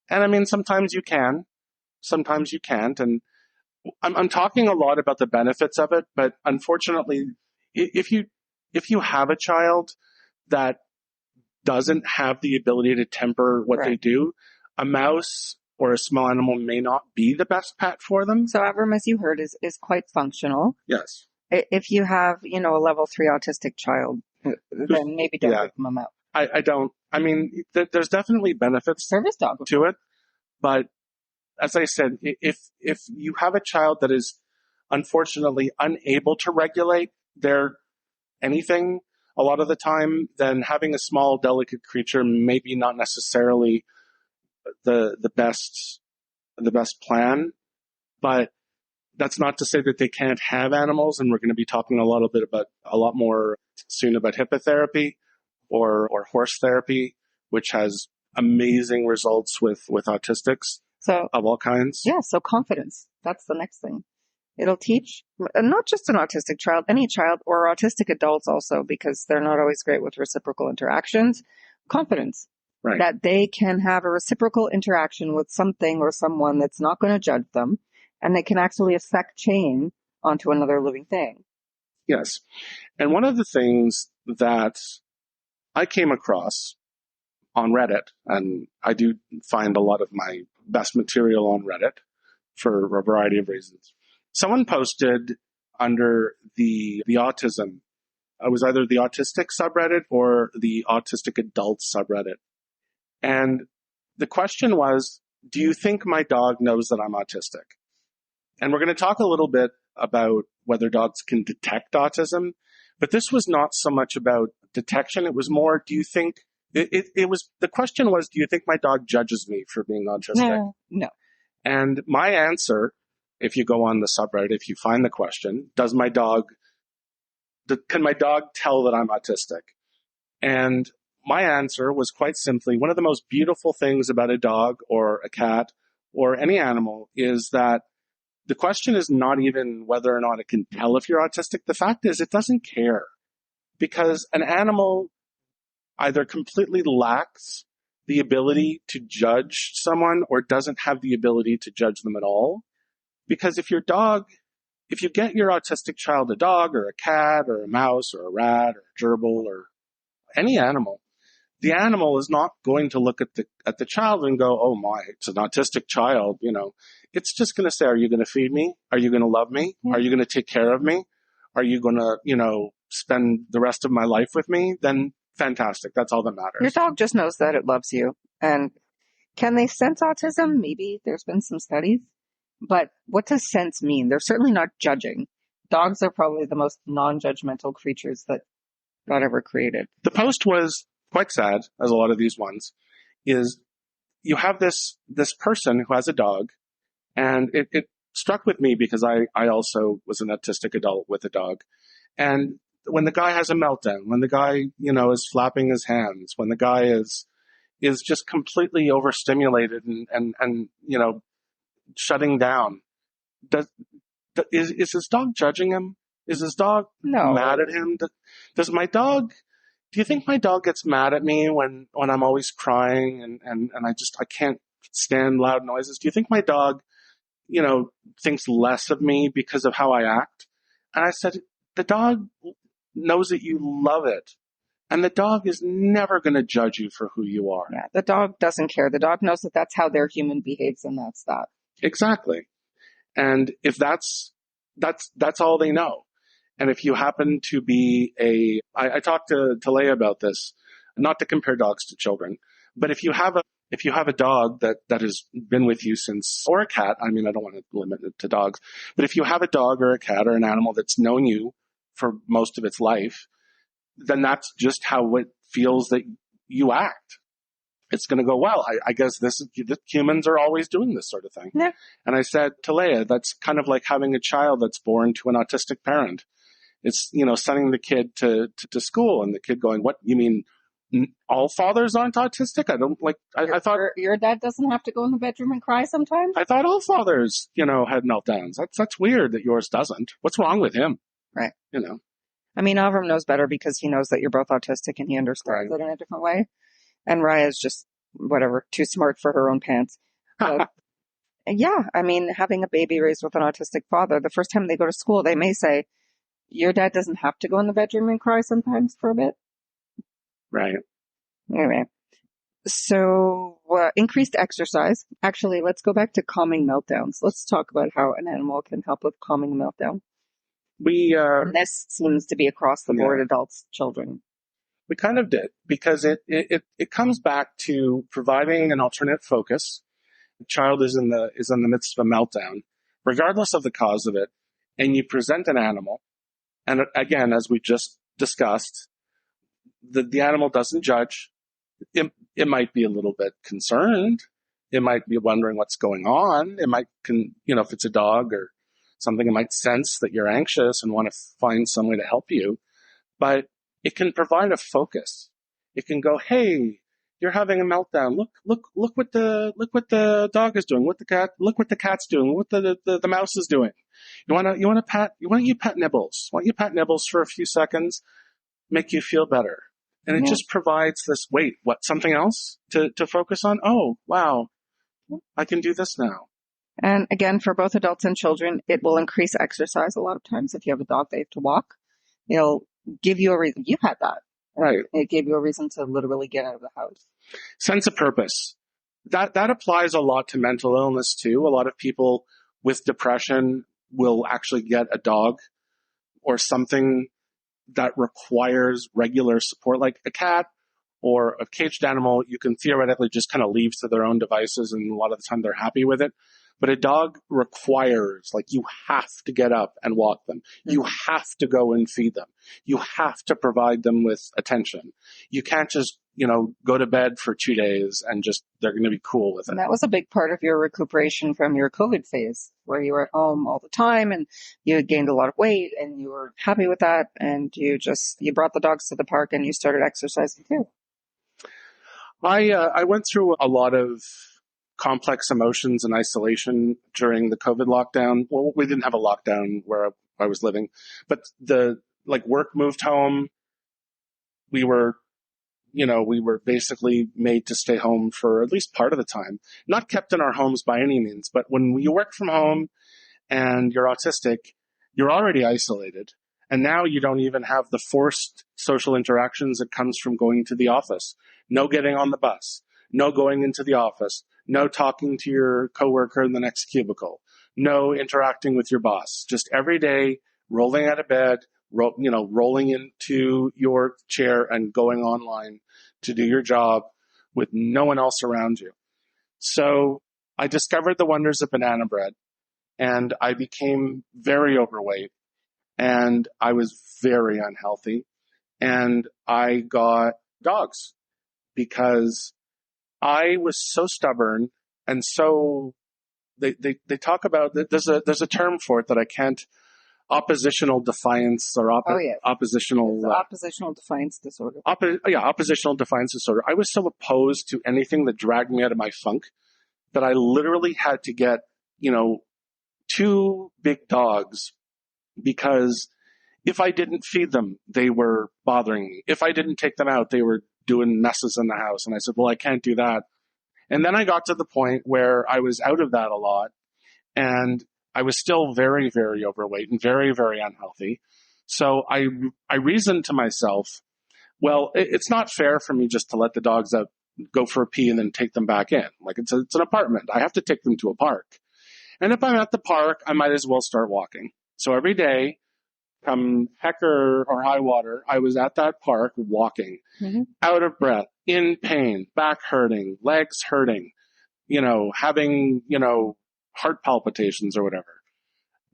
And I mean, sometimes you can, sometimes you can't. And I'm talking a lot about the benefits of it, but unfortunately, if you have a child that doesn't have the ability to temper what they do, a mouse or a small animal may not be the best pet for them. So Avram, as you heard, is quite functional. Yes. If you have, a level 3 autistic child, then maybe don't Yeah. rip them out. I don't. I mean, there's definitely benefits Service dog. to it, but as I said, if you have a child that is unfortunately unable to regulate their anything a lot of the time, then having a small, delicate creature maybe not necessarily the best plan. But that's not to say that they can't have animals, and we're going to be talking a lot more soon about hippotherapy or horse therapy, which has amazing results with autistics of all kinds. Yeah, so confidence. That's the next thing. It'll teach not just an autistic child, any child, or autistic adults also, because they're not always great with reciprocal interactions. Confidence. Right. That they can have a reciprocal interaction with something or someone that's not going to judge them, and they can actually affect change onto another living thing. Yes. And one of the things that I came across on Reddit, and I do find a lot of my best material on Reddit for a variety of reasons. Someone posted under the autism, it was either the autistic subreddit or the autistic adult subreddit. And the question was, do you think my dog knows that I'm autistic? And we're going to talk a little bit about whether dogs can detect autism, but this was not so much about detection. It was more, do you think, the question was, do you think my dog judges me for being autistic? No. And my answer, if you go on the subreddit, if you find the question, can my dog tell that I'm autistic? And my answer was quite simply, one of the most beautiful things about a dog or a cat or any animal is that the question is not even whether or not it can tell if you're autistic. The fact is it doesn't care, because an animal either completely lacks the ability to judge someone or doesn't have the ability to judge them at all. Because if you get your autistic child a dog or a cat or a mouse or a rat or a gerbil or any animal, the animal is not going to look at the child and go, oh my, it's an autistic child, It's just going to say, are you going to feed me? Are you going to love me? Yeah. Are you going to take care of me? Are you going to, spend the rest of my life with me? Then fantastic. That's all that matters. Your dog just knows that it loves you. And can they sense autism? Maybe there's been some studies. But what does sense mean? They're certainly not judging. Dogs are probably the most non-judgmental creatures that God ever created. The post was quite sad, as a lot of these ones, is you have this person who has a dog, and it struck with me because I also was an autistic adult with a dog. And when the guy has a meltdown, when the guy, is flapping his hands, when the guy is just completely overstimulated and shutting down, is his dog judging him? Is his dog mad at him? Do you think my dog gets mad at me when I'm always crying and I can't stand loud noises? Do you think my dog, thinks less of me because of how I act? And I said, the dog knows that you love it. And the dog is never going to judge you for who you are. Yeah, the dog doesn't care. The dog knows that that's how their human behaves, and that's that. Exactly. And if that's all they know. And if you happen to be I talked to Leah about this, not to compare dogs to children, but if you have a dog that has been with you since, or a cat, I mean, I don't want to limit it to dogs, but if you have a dog or a cat or an animal that's known you for most of its life, then that's just how it feels that you act. It's going to go, well, I guess humans are always doing this sort of thing. Yeah. And I said to Leah, that's kind of like having a child that's born to an autistic parent. It's, sending the kid to school and the kid going, what, you mean all fathers aren't autistic? I don't like, I thought your dad doesn't have to go in the bedroom and cry sometimes. I thought all fathers, had meltdowns. That's weird that yours doesn't. What's wrong with him? Right. I mean, Avram knows better because he knows that you're both autistic and he understands it in a different way. And Raya is just, too smart for her own pants. But, yeah, I mean, having a baby raised with an autistic father, the first time they go to school, they may say, your dad doesn't have to go in the bedroom and cry sometimes for a bit. Right. Anyway, So, increased exercise. Actually, let's go back to calming meltdowns. Let's talk about how an animal can help with calming a meltdown. And this seems to be across the board, adults, children. We kind of did, because it comes back to providing an alternate focus. The child is in the midst of a meltdown, regardless of the cause of it, and you present an animal, and again, as we just discussed, the animal doesn't judge. It might be a little bit concerned. It might be wondering what's going on. It might, if it's a dog or something, it might sense that you're anxious and want to find some way to help you. But it can provide a focus. It can go, hey, you're having a meltdown. Look what the dog is doing. Look what the cat's doing. What the mouse is doing. Why don't you pet Nibbles? Why don't you pet Nibbles for a few seconds? Make you feel better. And it just provides this, something else to focus on? Oh, wow, I can do this now. And again, for both adults and children, it will increase exercise. A lot of times, if you have a dog, they have to walk. It'll give you a reason. You had that. Right. It gave you a reason to literally get out of the house. Sense of purpose. That applies a lot to mental illness too. A lot of people with depression will actually get a dog or something that requires regular support, like a cat or a caged animal. You can theoretically just kind of leave to their own devices, and a lot of the time they're happy with it. But a dog requires, you have to get up and walk them. You have to go and feed them. You have to provide them with attention. You can't just, go to bed for 2 days and they're going to be cool with it. And that was a big part of your recuperation from your COVID phase, where you were at home all the time and you had gained a lot of weight and you were happy with that. And you brought the dogs to the park and you started exercising too. I went through a lot of complex emotions and isolation during the COVID lockdown. Well, we didn't have a lockdown where I was living, but work moved home. We were basically made to stay home for at least part of the time. Not kept in our homes by any means, but when you work from home and you're autistic, you're already isolated. And now you don't even have the forced social interactions that comes from going to the office. No getting on the bus. No going into the office. No talking to your coworker in the next cubicle. No interacting with your boss. Just every day rolling out of bed, rolling into your chair and going online to do your job with no one else around you. So I discovered the wonders of banana bread, and I became very overweight, and I was very unhealthy, and I got dogs because I was so stubborn, and so they talk about, there's a term for it that I can't, oppositional defiance or oppositional defiance disorder. Oppositional defiance disorder. I was so opposed to anything that dragged me out of my funk that I literally had to get, 2 big dogs, because if I didn't feed them, they were bothering me. If I didn't take them out, they were doing messes in the house. And I said, well, I can't do that. And then I got to the point where I was out of that a lot, and I was still very, very overweight and very, very unhealthy. So I reasoned to myself, well, it's not fair for me just to let the dogs out, go for a pee and then take them back in. It's an apartment. I have to take them to a park. And if I'm at the park, I might as well start walking. So every day, come heck or high water, I was at that park walking, out of breath, in pain, back hurting, legs hurting, having, heart palpitations or whatever.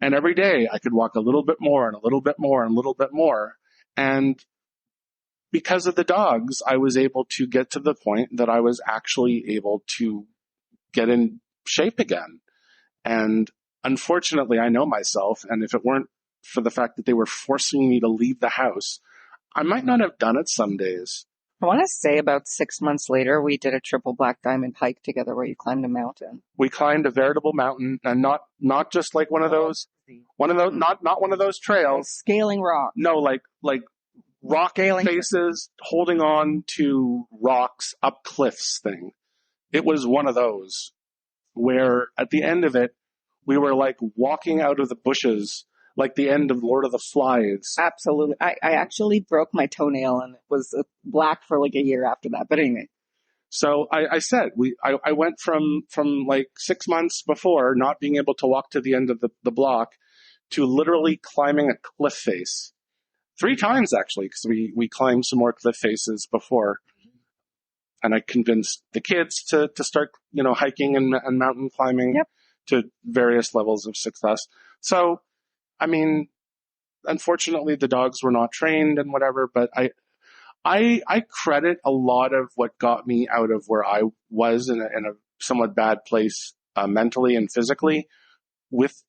And every day I could walk a little bit more and a little bit more and a little bit more. And because of the dogs, I was able to get to the point that I was actually able to get in shape again. And unfortunately, I know myself. And if it weren't for the fact that they were forcing me to leave the house, I might not have done it some days. I want to say about 6 months later, we did a triple black diamond hike together where you climbed a mountain. We climbed a veritable mountain, and not just like not one of those trails. Scaling rock. No, like rock Scaling faces, holding on to rocks up cliffs thing. It was one of those where at the end of it, we were like walking out of the bushes, like the end of Lord of the Flies. Absolutely. I actually broke my toenail and it was black for like a year after that. But anyway. So I said, I went from like 6 months before not being able to walk to the end of the block to literally climbing a cliff face 3 times actually, because we climbed some more cliff faces before. And I convinced the kids to start, hiking and mountain climbing Yep. to various levels of success. So, I mean, unfortunately the dogs were not trained and whatever, but I credit a lot of what got me out of where I was in a somewhat bad place mentally and physically with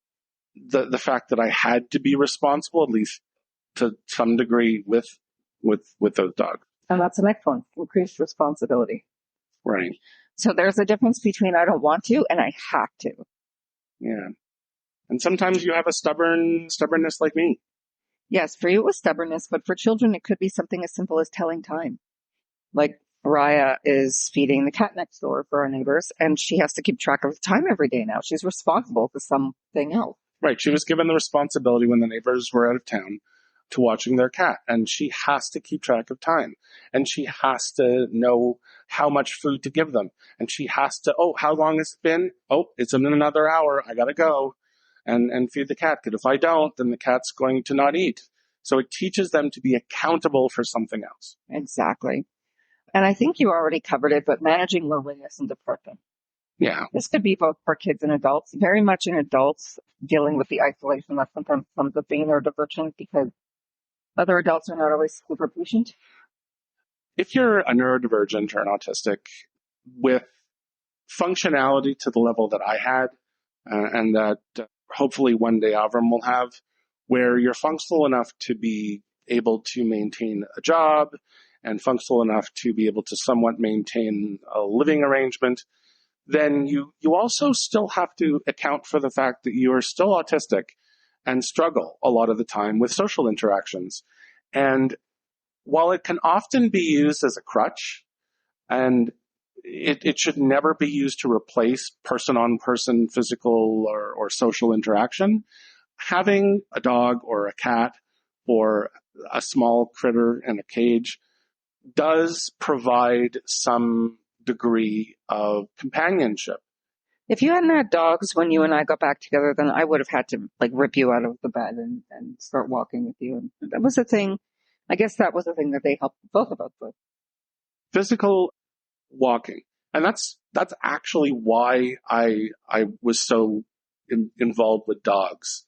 the fact that I had to be responsible, at least to some degree, with those dogs. And that's the next one, increased responsibility. Right. So there's a difference between I don't want to and I have to. Yeah. And sometimes you have a stubbornness like me. Yes, for you it was stubbornness, but for children it could be something as simple as telling time. Like Raya is feeding the cat next door for our neighbors, and she has to keep track of the time every day now. She's responsible for something else. Right. She was given the responsibility when the neighbors were out of town to watching their cat, and she has to keep track of time, and she has to know how much food to give them, and she has to, how long has it been? It's in another hour. I gotta go and feed the cat, because if I don't, then the cat's going to not eat. So it teaches them to be accountable for something else. Exactly. And I think you already covered it, but managing loneliness and depression. Yeah. This could be both for kids and adults, very much in adults dealing with the isolation that sometimes comes with being neurodivergent because other adults are not always super patient. If you're a neurodivergent or an autistic with functionality to the level that I had, and that hopefully one day Avram will have, where you're functional enough to be able to maintain a job and functional enough to be able to somewhat maintain a living arrangement, then you also still have to account for the fact that you are still autistic and struggle a lot of the time with social interactions. And while it can often be used as a crutch, and it should never be used to replace person-on-person physical or social interaction, having a dog or a cat or a small critter in a cage does provide some degree of companionship. If you hadn't had dogs when you and I got back together, then I would have had to rip you out of the bed and start walking with you. And that was the thing. I guess that was the thing that they helped both of us with. Physical walking. And that's actually why I was so involved with dogs.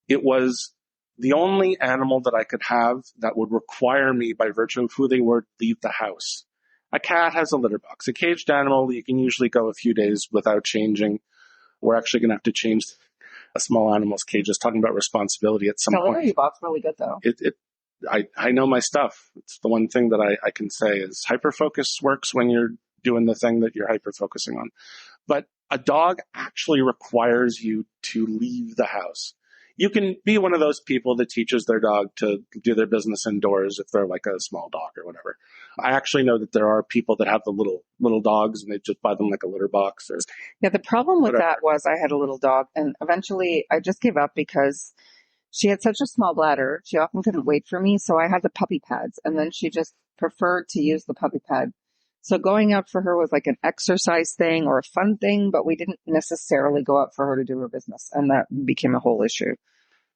It was the only animal that I could have that would require me, by virtue of who they were, to leave the house. A cat has a litter box. A caged animal, you can usually go a few days without changing. We're actually going to have to change a small animal's cage. Just talking about responsibility at some point. The litter box really good though. I know my stuff. It's the one thing that I can say is hyperfocus works when you're doing the thing that you're hyperfocusing on. But a dog actually requires you to leave the house. You can be one of those people that teaches their dog to do their business indoors if they're like a small dog or whatever. I actually know that there are people that have the little dogs and they just buy them like a litter box. Or yeah, the problem with whatever. that was I had a little dog and eventually I just gave up because she had such a small bladder. She often couldn't wait for me. So I had the puppy pads and then she just preferred to use the puppy pad. So going out for her was like an exercise thing or a fun thing, but we didn't necessarily go out for her to do her business. And that became a whole issue.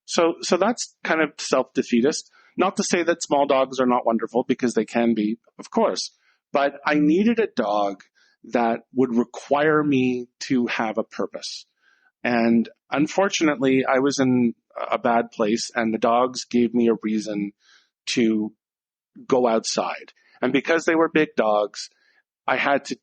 So that's kind of self-defeatist. Not to say that small dogs are not wonderful, because they can be, of course. But I needed a dog that would require me to have a purpose. And unfortunately, I was in a bad place, and the dogs gave me a reason to go outside. And because they were big dogs, I had to,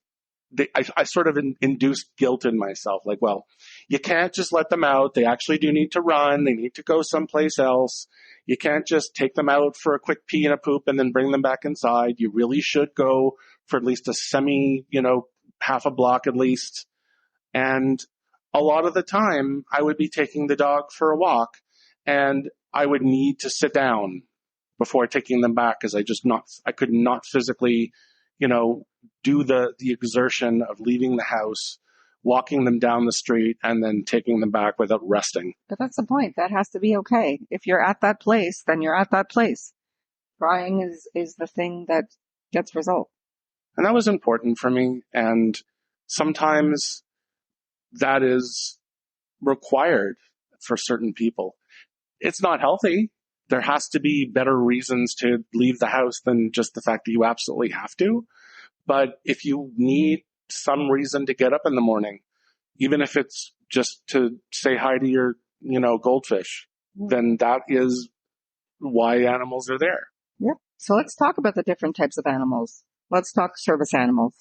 I sort of induced guilt in myself. Like, well, you can't just let them out. They actually do need to run. They need to go someplace else. You can't just take them out for a quick pee and a poop and then bring them back inside. You really should go for at least a half a block at least. And a lot of the time I would be taking the dog for a walk and I would need to sit down before taking them back, because I could not physically, do the exertion of leaving the house, walking them down the street, and then taking them back without resting. But that's the point. That has to be okay. If you're at that place, then you're at that place. Trying is the thing that gets result. And that was important for me. And sometimes that is required for certain people. It's not healthy. There has to be better reasons to leave the house than just the fact that you absolutely have to. But if you need some reason to get up in the morning, even if it's just to say hi to your, goldfish, then that is why animals are there. Yep. So let's talk about the different types of animals. Let's talk service animals.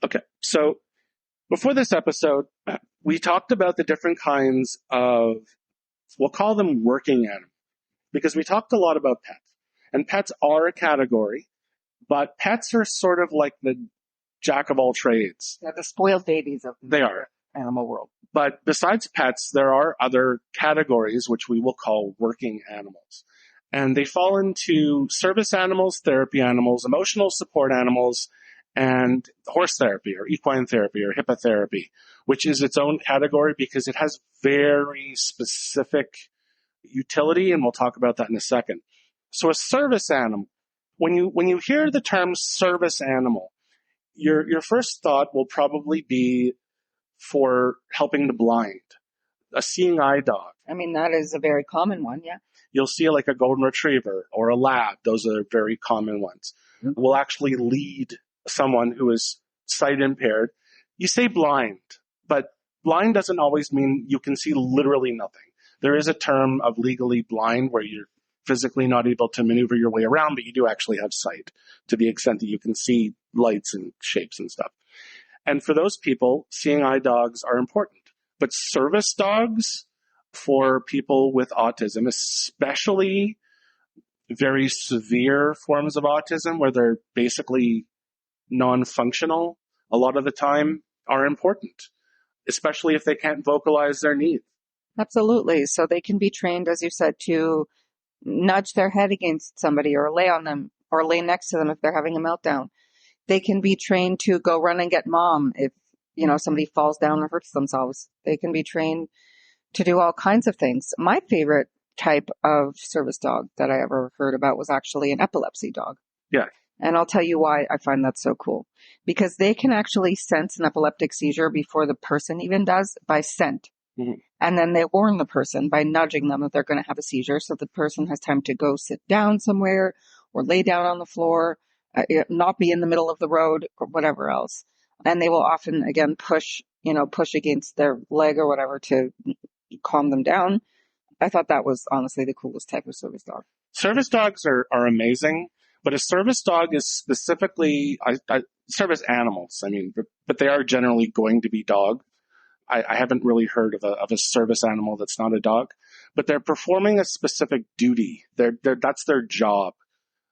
Okay. So before this episode, we talked about the different kinds of, we'll call them working animals, because we talked a lot about pets. And pets are a category, but pets are sort of like the jack of all trades. They're the spoiled babies of They are. animal world. But besides pets, there are other categories which we will call working animals. And they fall into service animals, therapy animals, emotional support animals, and horse therapy or equine therapy or hippotherapy, which is its own category because it has very specific utility, and we'll talk about that in a second. So a service animal, when you hear the term service animal, your first thought will probably be for helping the blind, a seeing eye dog. I mean, that is a very common one, yeah. You'll see like a golden retriever or a lab. Those are very common ones. Mm-hmm. Will actually lead someone who is sight impaired. You say blind, but blind doesn't always mean you can see literally nothing. There is a term of legally blind where you're physically not able to maneuver your way around, but you do actually have sight to the extent that you can see lights and shapes and stuff. And for those people, seeing eye dogs are important. But service dogs for people with autism, especially very severe forms of autism where they're basically non-functional a lot of the time, are important, especially if they can't vocalize their needs. Absolutely. So they can be trained, as you said, to nudge their head against somebody or lay on them or lay next to them if they're having a meltdown. They can be trained to go run and get mom if, somebody falls down or hurts themselves. They can be trained to do all kinds of things. My favorite type of service dog that I ever heard about was actually an epilepsy dog. Yeah. And I'll tell you why I find that so cool. Because they can actually sense an epileptic seizure before the person even does by scent. Mm-hmm. And then they warn the person by nudging them that they're going to have a seizure so the person has time to go sit down somewhere or lay down on the floor, not be in the middle of the road or whatever else. And they will often, again, push against their leg or whatever to calm them down. I thought that was honestly the coolest type of service dog. Service dogs are amazing, but a service dog is specifically service animals. I mean, but they are generally going to be dog. I haven't really heard of a service animal that's not a dog, but they're performing a specific duty. That's their job.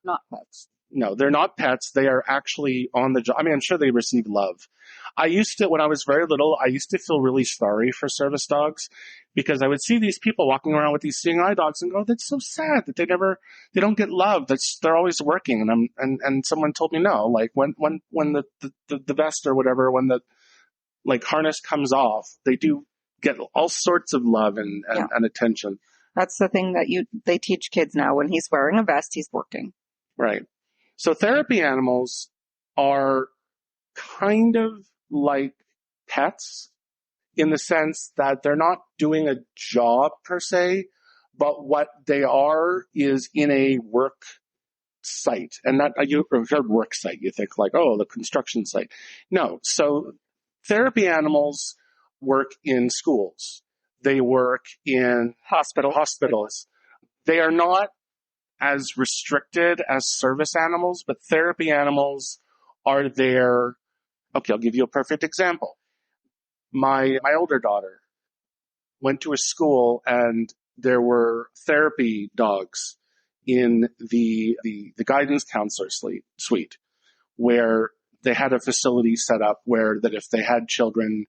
Not pets. No, they're not pets. They are actually on the job. I mean, I'm sure they receive love. When I was very little, I used to feel really sorry for service dogs because I would see these people walking around with these seeing eye dogs and go, that's so sad that they don't get love. They're always working. And someone told me no, like when the vest or whatever, when the like harness comes off, they do get all sorts of love and attention. That's the thing that they teach kids now. When he's wearing a vest, he's working. Right. So therapy animals are kind of like pets in the sense that they're not doing a job per se, but what they are is in a work site. And that you heard work site, you think like, oh, the construction site. No. So therapy animals work in schools. They work in hospitals. They are not as restricted as service animals, but therapy animals are there. Okay, I'll give you a perfect example. My older daughter went to a school and there were therapy dogs in the guidance counselor suite where they had a facility set up where that if they had children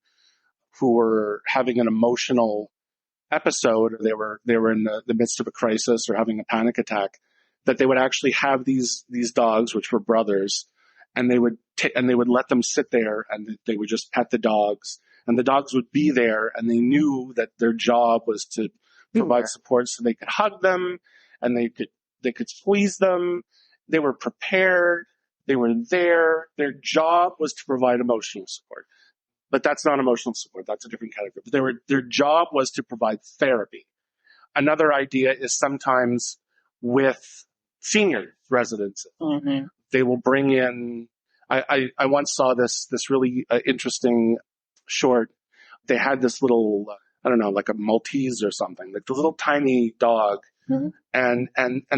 who were having an emotional episode, or they were in the midst of a crisis or having a panic attack, that they would actually have these dogs, which were brothers, and they would let them sit there and they would just pet the dogs, and the dogs would be there, and they knew that their job was to provide support, so they could hug them and they could squeeze them. They were prepared. They were there. Their job was to provide emotional support. But that's not emotional support. That's a different category. Their job was to provide therapy. Another idea is sometimes with senior residences, they will bring in, I once saw this really interesting short. They had this little, I don't know, like a Maltese or something, like the little tiny dog. And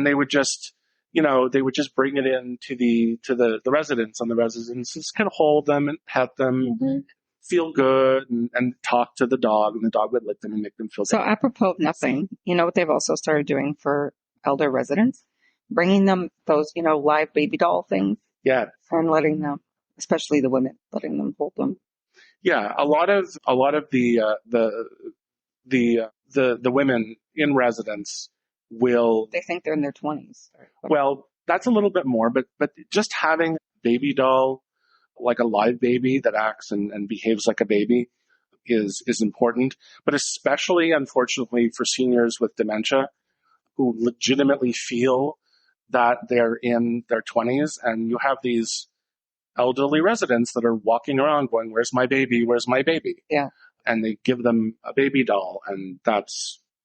they would just, they would just bring it in to the residents, and the residents just kind of hold them and pet them, feel good, and talk to the dog, and the dog would lick them and make them feel So good. apropos of nothing, you know what they've also started doing for elder residents? Bringing them those, live baby doll things Yeah. and letting them, especially the women, letting them hold them. Yeah. A lot of the women in residence will, They think they're in their 20s. well, that's a little bit more, but just having a baby doll, like a live baby that acts and behaves like a baby is important. But especially, unfortunately, for seniors with dementia who legitimately feel that they're in their 20s, and you have these elderly residents that are walking around going, "Where's my baby? Where's my baby?" Yeah. And they give them a baby doll, and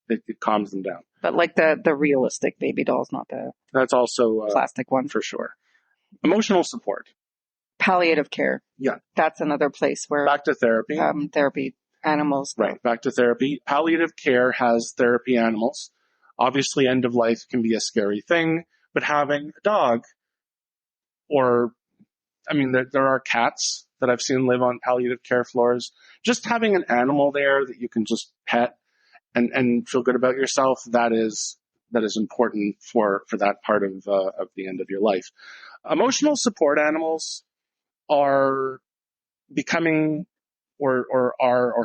it calms them down. But like the realistic baby dolls, not the That's also plastic one. for sure. Emotional support. Palliative care. Yeah. That's another place where Back to therapy. therapy animals go. Right. Back to therapy. Palliative care has therapy animals. Obviously, end of life can be a scary thing, but having a dog, or, there are cats that I've seen live on palliative care floors. Just having an animal there that you can just pet and feel good about yourself, that is important for that part of the end of your life. Emotional support animals are becoming, or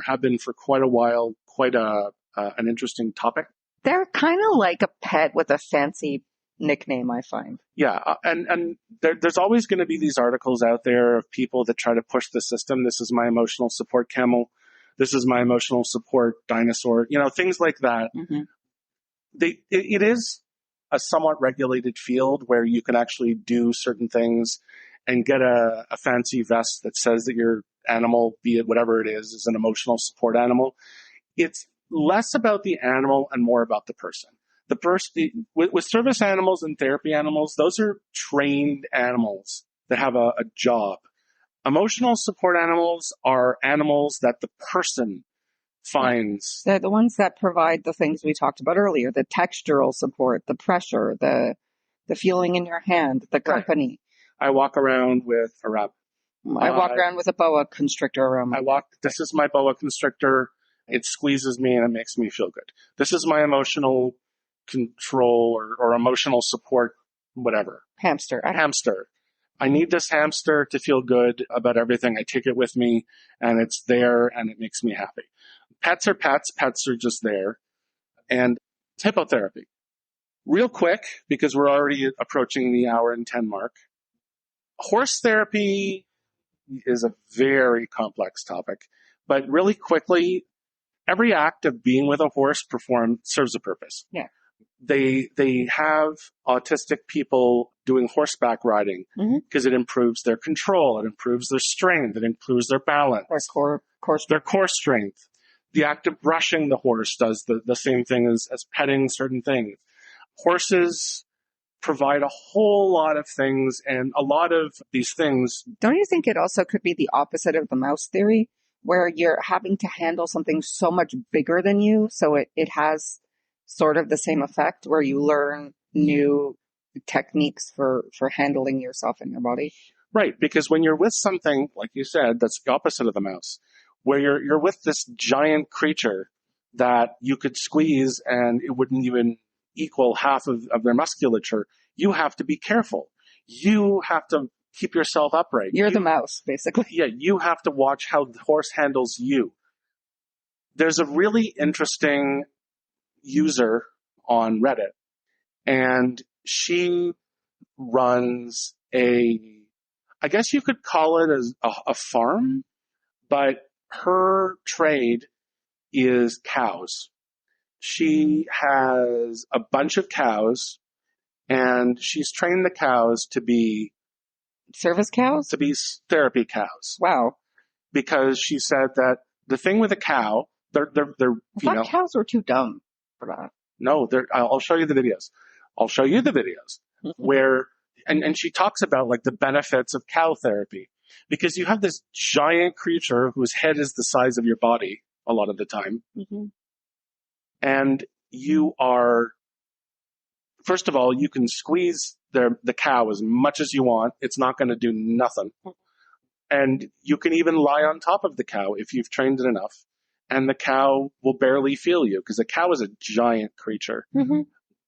have been for quite a while, quite an interesting topic. They're kind of like a pet with a fancy nickname, I find. Yeah, and there's always going to be these articles out there of people that try to push the system. This is my emotional support camel. This is my emotional support dinosaur. Things like that. It is a somewhat regulated field where you can actually do certain things and get a fancy vest that says that your animal, be it whatever it is an emotional support animal. It's less about the animal and more about the person. With service animals and therapy animals, those are trained animals that have a job. Emotional support animals are animals that the person finds. They're the ones that provide the things we talked about earlier, the textural support, the pressure, the feeling in your hand, the company. I walk around with a rabbit. I walk around with a boa constrictor around me. This is my boa constrictor. It squeezes me and it makes me feel good. This is my emotional control or emotional support, whatever. Hamster. I need this hamster to feel good about everything. I take it with me and it's there and it makes me happy. Pets are pets. Pets are just there. And hippotherapy. Real quick, because we're already approaching the hour and 10 mark. Horse therapy is a very complex topic, but really quickly, every act of being with a horse performed serves a purpose. Yeah. They have autistic people doing horseback riding because it improves their control, it improves their strength, it improves their balance, their core strength. The act of brushing the horse does the same thing as petting certain things. Horses provide a whole lot of things, and a lot of these things. Don't you think it also could be the opposite of the mouse theory, where you're having to handle something so much bigger than you, so it has sort of the same effect, where you learn new techniques for handling yourself and your body? Right, because when you're with something, like you said, that's the opposite of the mouse, where you're with this giant creature that you could squeeze and it wouldn't even equal half of their musculature, you have to be careful. You have to keep yourself upright. You're the mouse, basically. Yeah, you have to watch how the horse handles you. There's a really interesting user on Reddit, and she runs I guess you could call it a farm, but her trade is cows. She has a bunch of cows, and she's trained the cows to be service cows? to be therapy cows. Wow. Because she said that the thing with a cow, they're I female. thought cows were too dumb for that. No, I'll show you the videos. I'll show you the videos where, and she talks about like the benefits of cow therapy, because you have this giant creature whose head is the size of your body a lot of the time. Mm-hmm. And you are, first of all, you can squeeze the cow as much as you want. It's not going to do nothing. And you can even lie on top of the cow if you've trained it enough. And the cow will barely feel you, because a cow is a giant creature. Mm-hmm.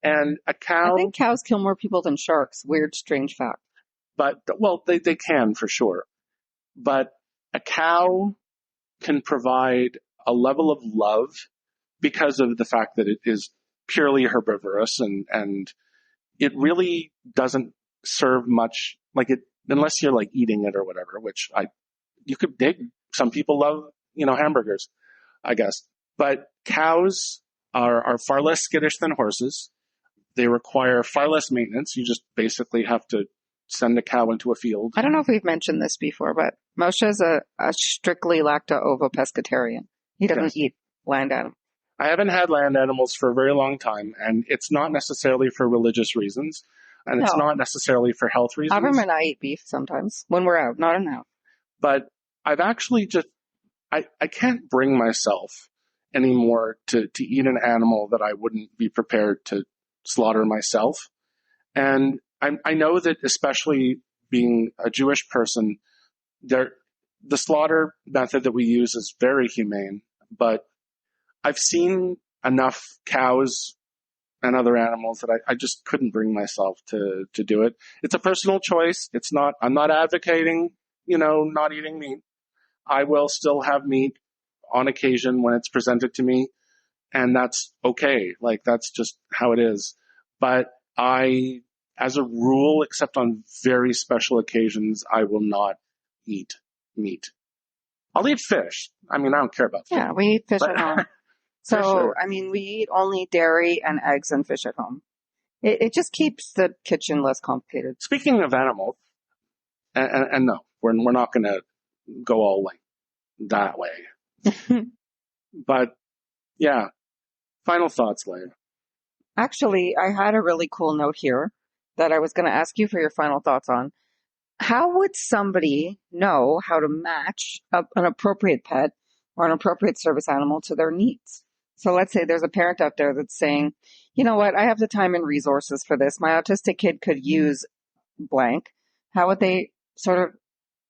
And a cow... I think cows kill more people than sharks. Weird, strange fact. But, well, they can for sure. But a cow can provide a level of love because of the fact that it is purely herbivorous, and it really doesn't serve much, like it, unless you're like eating it or whatever, which you could dig. Some people love, hamburgers, I guess. But cows are far less skittish than horses. They require far less maintenance. You just basically have to send a cow into a field. I don't know if we've mentioned this before, but Moshe is a strictly lacto-ovo-pescatarian. He doesn't eat land animals. I haven't had land animals for a very long time, and it's not necessarily for religious reasons, and it's not necessarily for health reasons. Avram and I eat beef sometimes when we're out, not enough. But I've actually I can't bring myself anymore to eat an animal that I wouldn't be prepared to slaughter myself. And I know that, especially being a Jewish person, the slaughter method that we use is very humane, but I've seen enough cows and other animals that I just couldn't bring myself to do it. It's a personal choice. I'm not advocating, not eating meat. I will still have meat on occasion when it's presented to me, and that's okay. Like, that's just how it is. But as a rule, except on very special occasions, I will not eat meat. I'll eat fish. I don't care about fish. Yeah, we eat fish at home. So, sure. We eat only dairy and eggs and fish at home. It just keeps the kitchen less complicated. Speaking of animals, and no, we're not going to go all like that way. But yeah, final thoughts, Leah. Actually, I had a really cool note here that I was going to ask you for your final thoughts on. How would somebody know how to match an appropriate pet or an appropriate service animal to their needs? So let's say there's a parent out there that's saying, you know what, I have the time and resources for this. My autistic kid could use blank. How would they sort of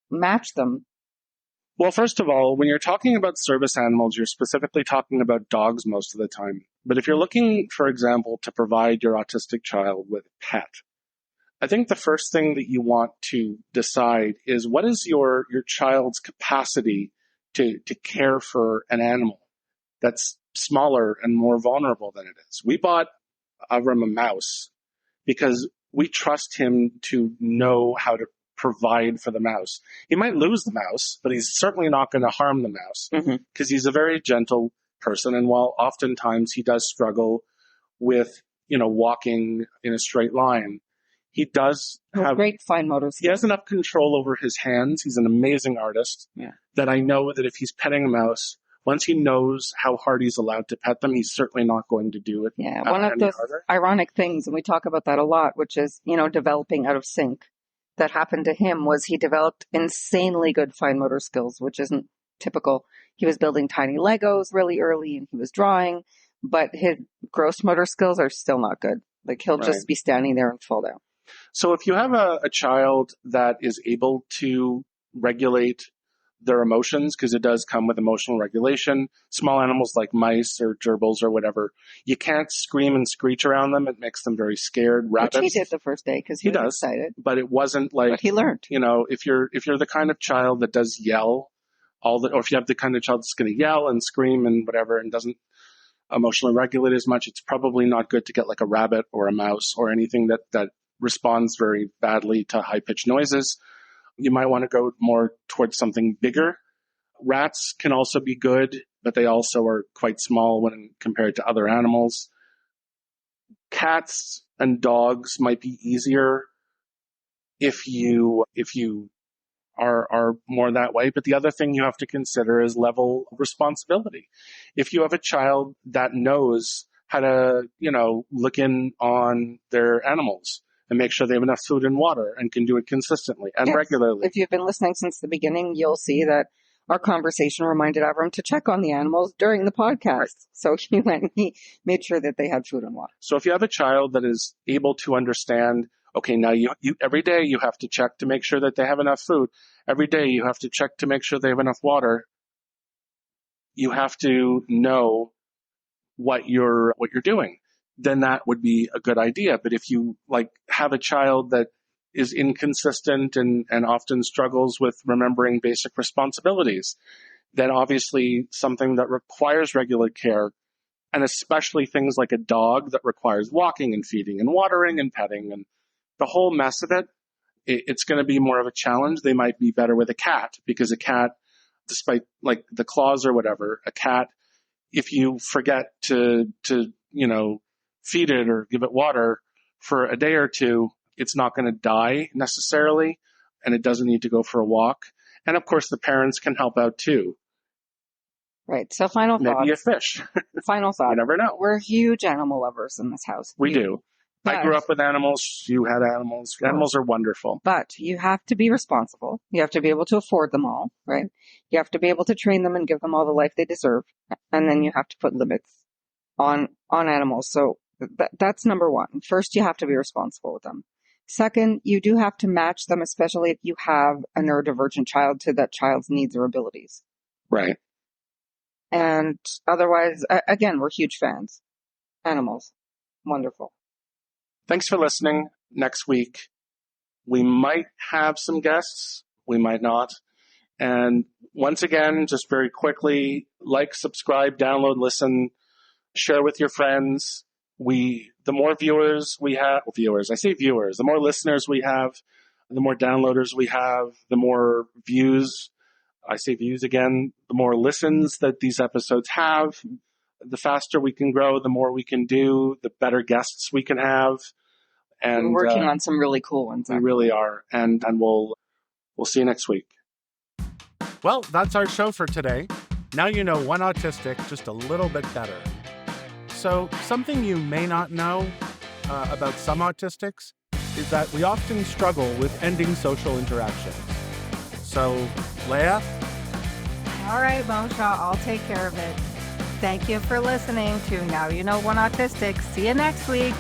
match them? Well, first of all, when you're talking about service animals, you're specifically talking about dogs most of the time. But if you're looking, for example, to provide your autistic child with a pet, I think the first thing that you want to decide is, what is your child's capacity to care for an animal that's smaller and more vulnerable than it is. We bought Avram a mouse because we trust him to know how to provide for the mouse. He might lose the mouse, but he's certainly not going to harm the mouse because he's a very gentle person. And while oftentimes he does struggle with, walking in a straight line, he does have great fine motor skills. He has enough control over his hands. He's an amazing artist that I know that if he's petting a mouse, once he knows how hard he's allowed to pet them, he's certainly not going to do it. Yeah, one of those ironic things, and we talk about that a lot, which is, developing out of sync. That happened to him was he developed insanely good fine motor skills, which isn't typical. He was building tiny Legos really early and he was drawing, but his gross motor skills are still not good. Like he'll just be standing there and fall down. So if you have a child that is able to regulate their emotions, because it does come with emotional regulation, small animals like mice or gerbils or whatever, you can't scream and screech around them. It makes them very scared. Rabbits, which he did the first day because he was excited. But it wasn't like, but he learned. If you're the kind of child that does yell or if you have the kind of child that's going to yell and scream and whatever and doesn't emotionally regulate as much, it's probably not good to get like a rabbit or a mouse or anything that responds very badly to high-pitched noises. You might want to go more towards something bigger. Rats can also be good, but they also are quite small when compared to other animals. Cats and dogs might be easier. if you are more that way. But the other thing you have to consider is level of responsibility. If you have a child that knows how to, look in on their animals and make sure they have enough food and water and can do it consistently and regularly. If you've been listening since the beginning, you'll see that our conversation reminded Avram to check on the animals during the podcast. Right. So he went and he made sure that they had food and water. So if you have a child that is able to understand, okay, now you every day you have to check to make sure that they have enough food. Every day you have to check to make sure they have enough water. You have to know what you're doing. Then that would be a good idea. But if you have a child that is inconsistent and often struggles with remembering basic responsibilities, then obviously something that requires regular care, and especially things like a dog that requires walking and feeding and watering and petting and the whole mess of it, it's going to be more of a challenge. They might be better with a cat, because a cat, despite the claws or whatever, a cat, if you forget to feed it or give it water for a day or two, it's not going to die necessarily, and it doesn't need to go for a walk. And of course, the parents can help out too. Right. So final thought. Maybe a fish. Final thought. You never know. We're huge animal lovers in this house. We do. I grew up with animals. You had animals. Animals are wonderful. But you have to be responsible. You have to be able to afford them all, right? You have to be able to train them and give them all the life they deserve. And then you have to put limits on animals. So that's number one. First, you have to be responsible with them. Second, you do have to match them, especially if you have a neurodivergent child, to that child's needs or abilities. Right. And otherwise, again, we're huge fans. Animals. Wonderful. Thanks for listening. Next week, we might have some guests. We might not. And once again, just very quickly, subscribe, download, listen, share with your friends. The more viewers we have, the more listeners we have, the more downloaders we have, the more views, I say views again, the more listens that these episodes have, the faster we can grow, the more we can do, the better guests we can have. And we're working on some really cool ones. We really are. And we'll see you next week. Well, that's our show for today. Now you know one autistic just a little bit better. So something you may not know about some autistics is that we often struggle with ending social interactions. So, Leah? All right, Moshe, I'll take care of it. Thank you for listening to Now You Know One Autistic. See you next week.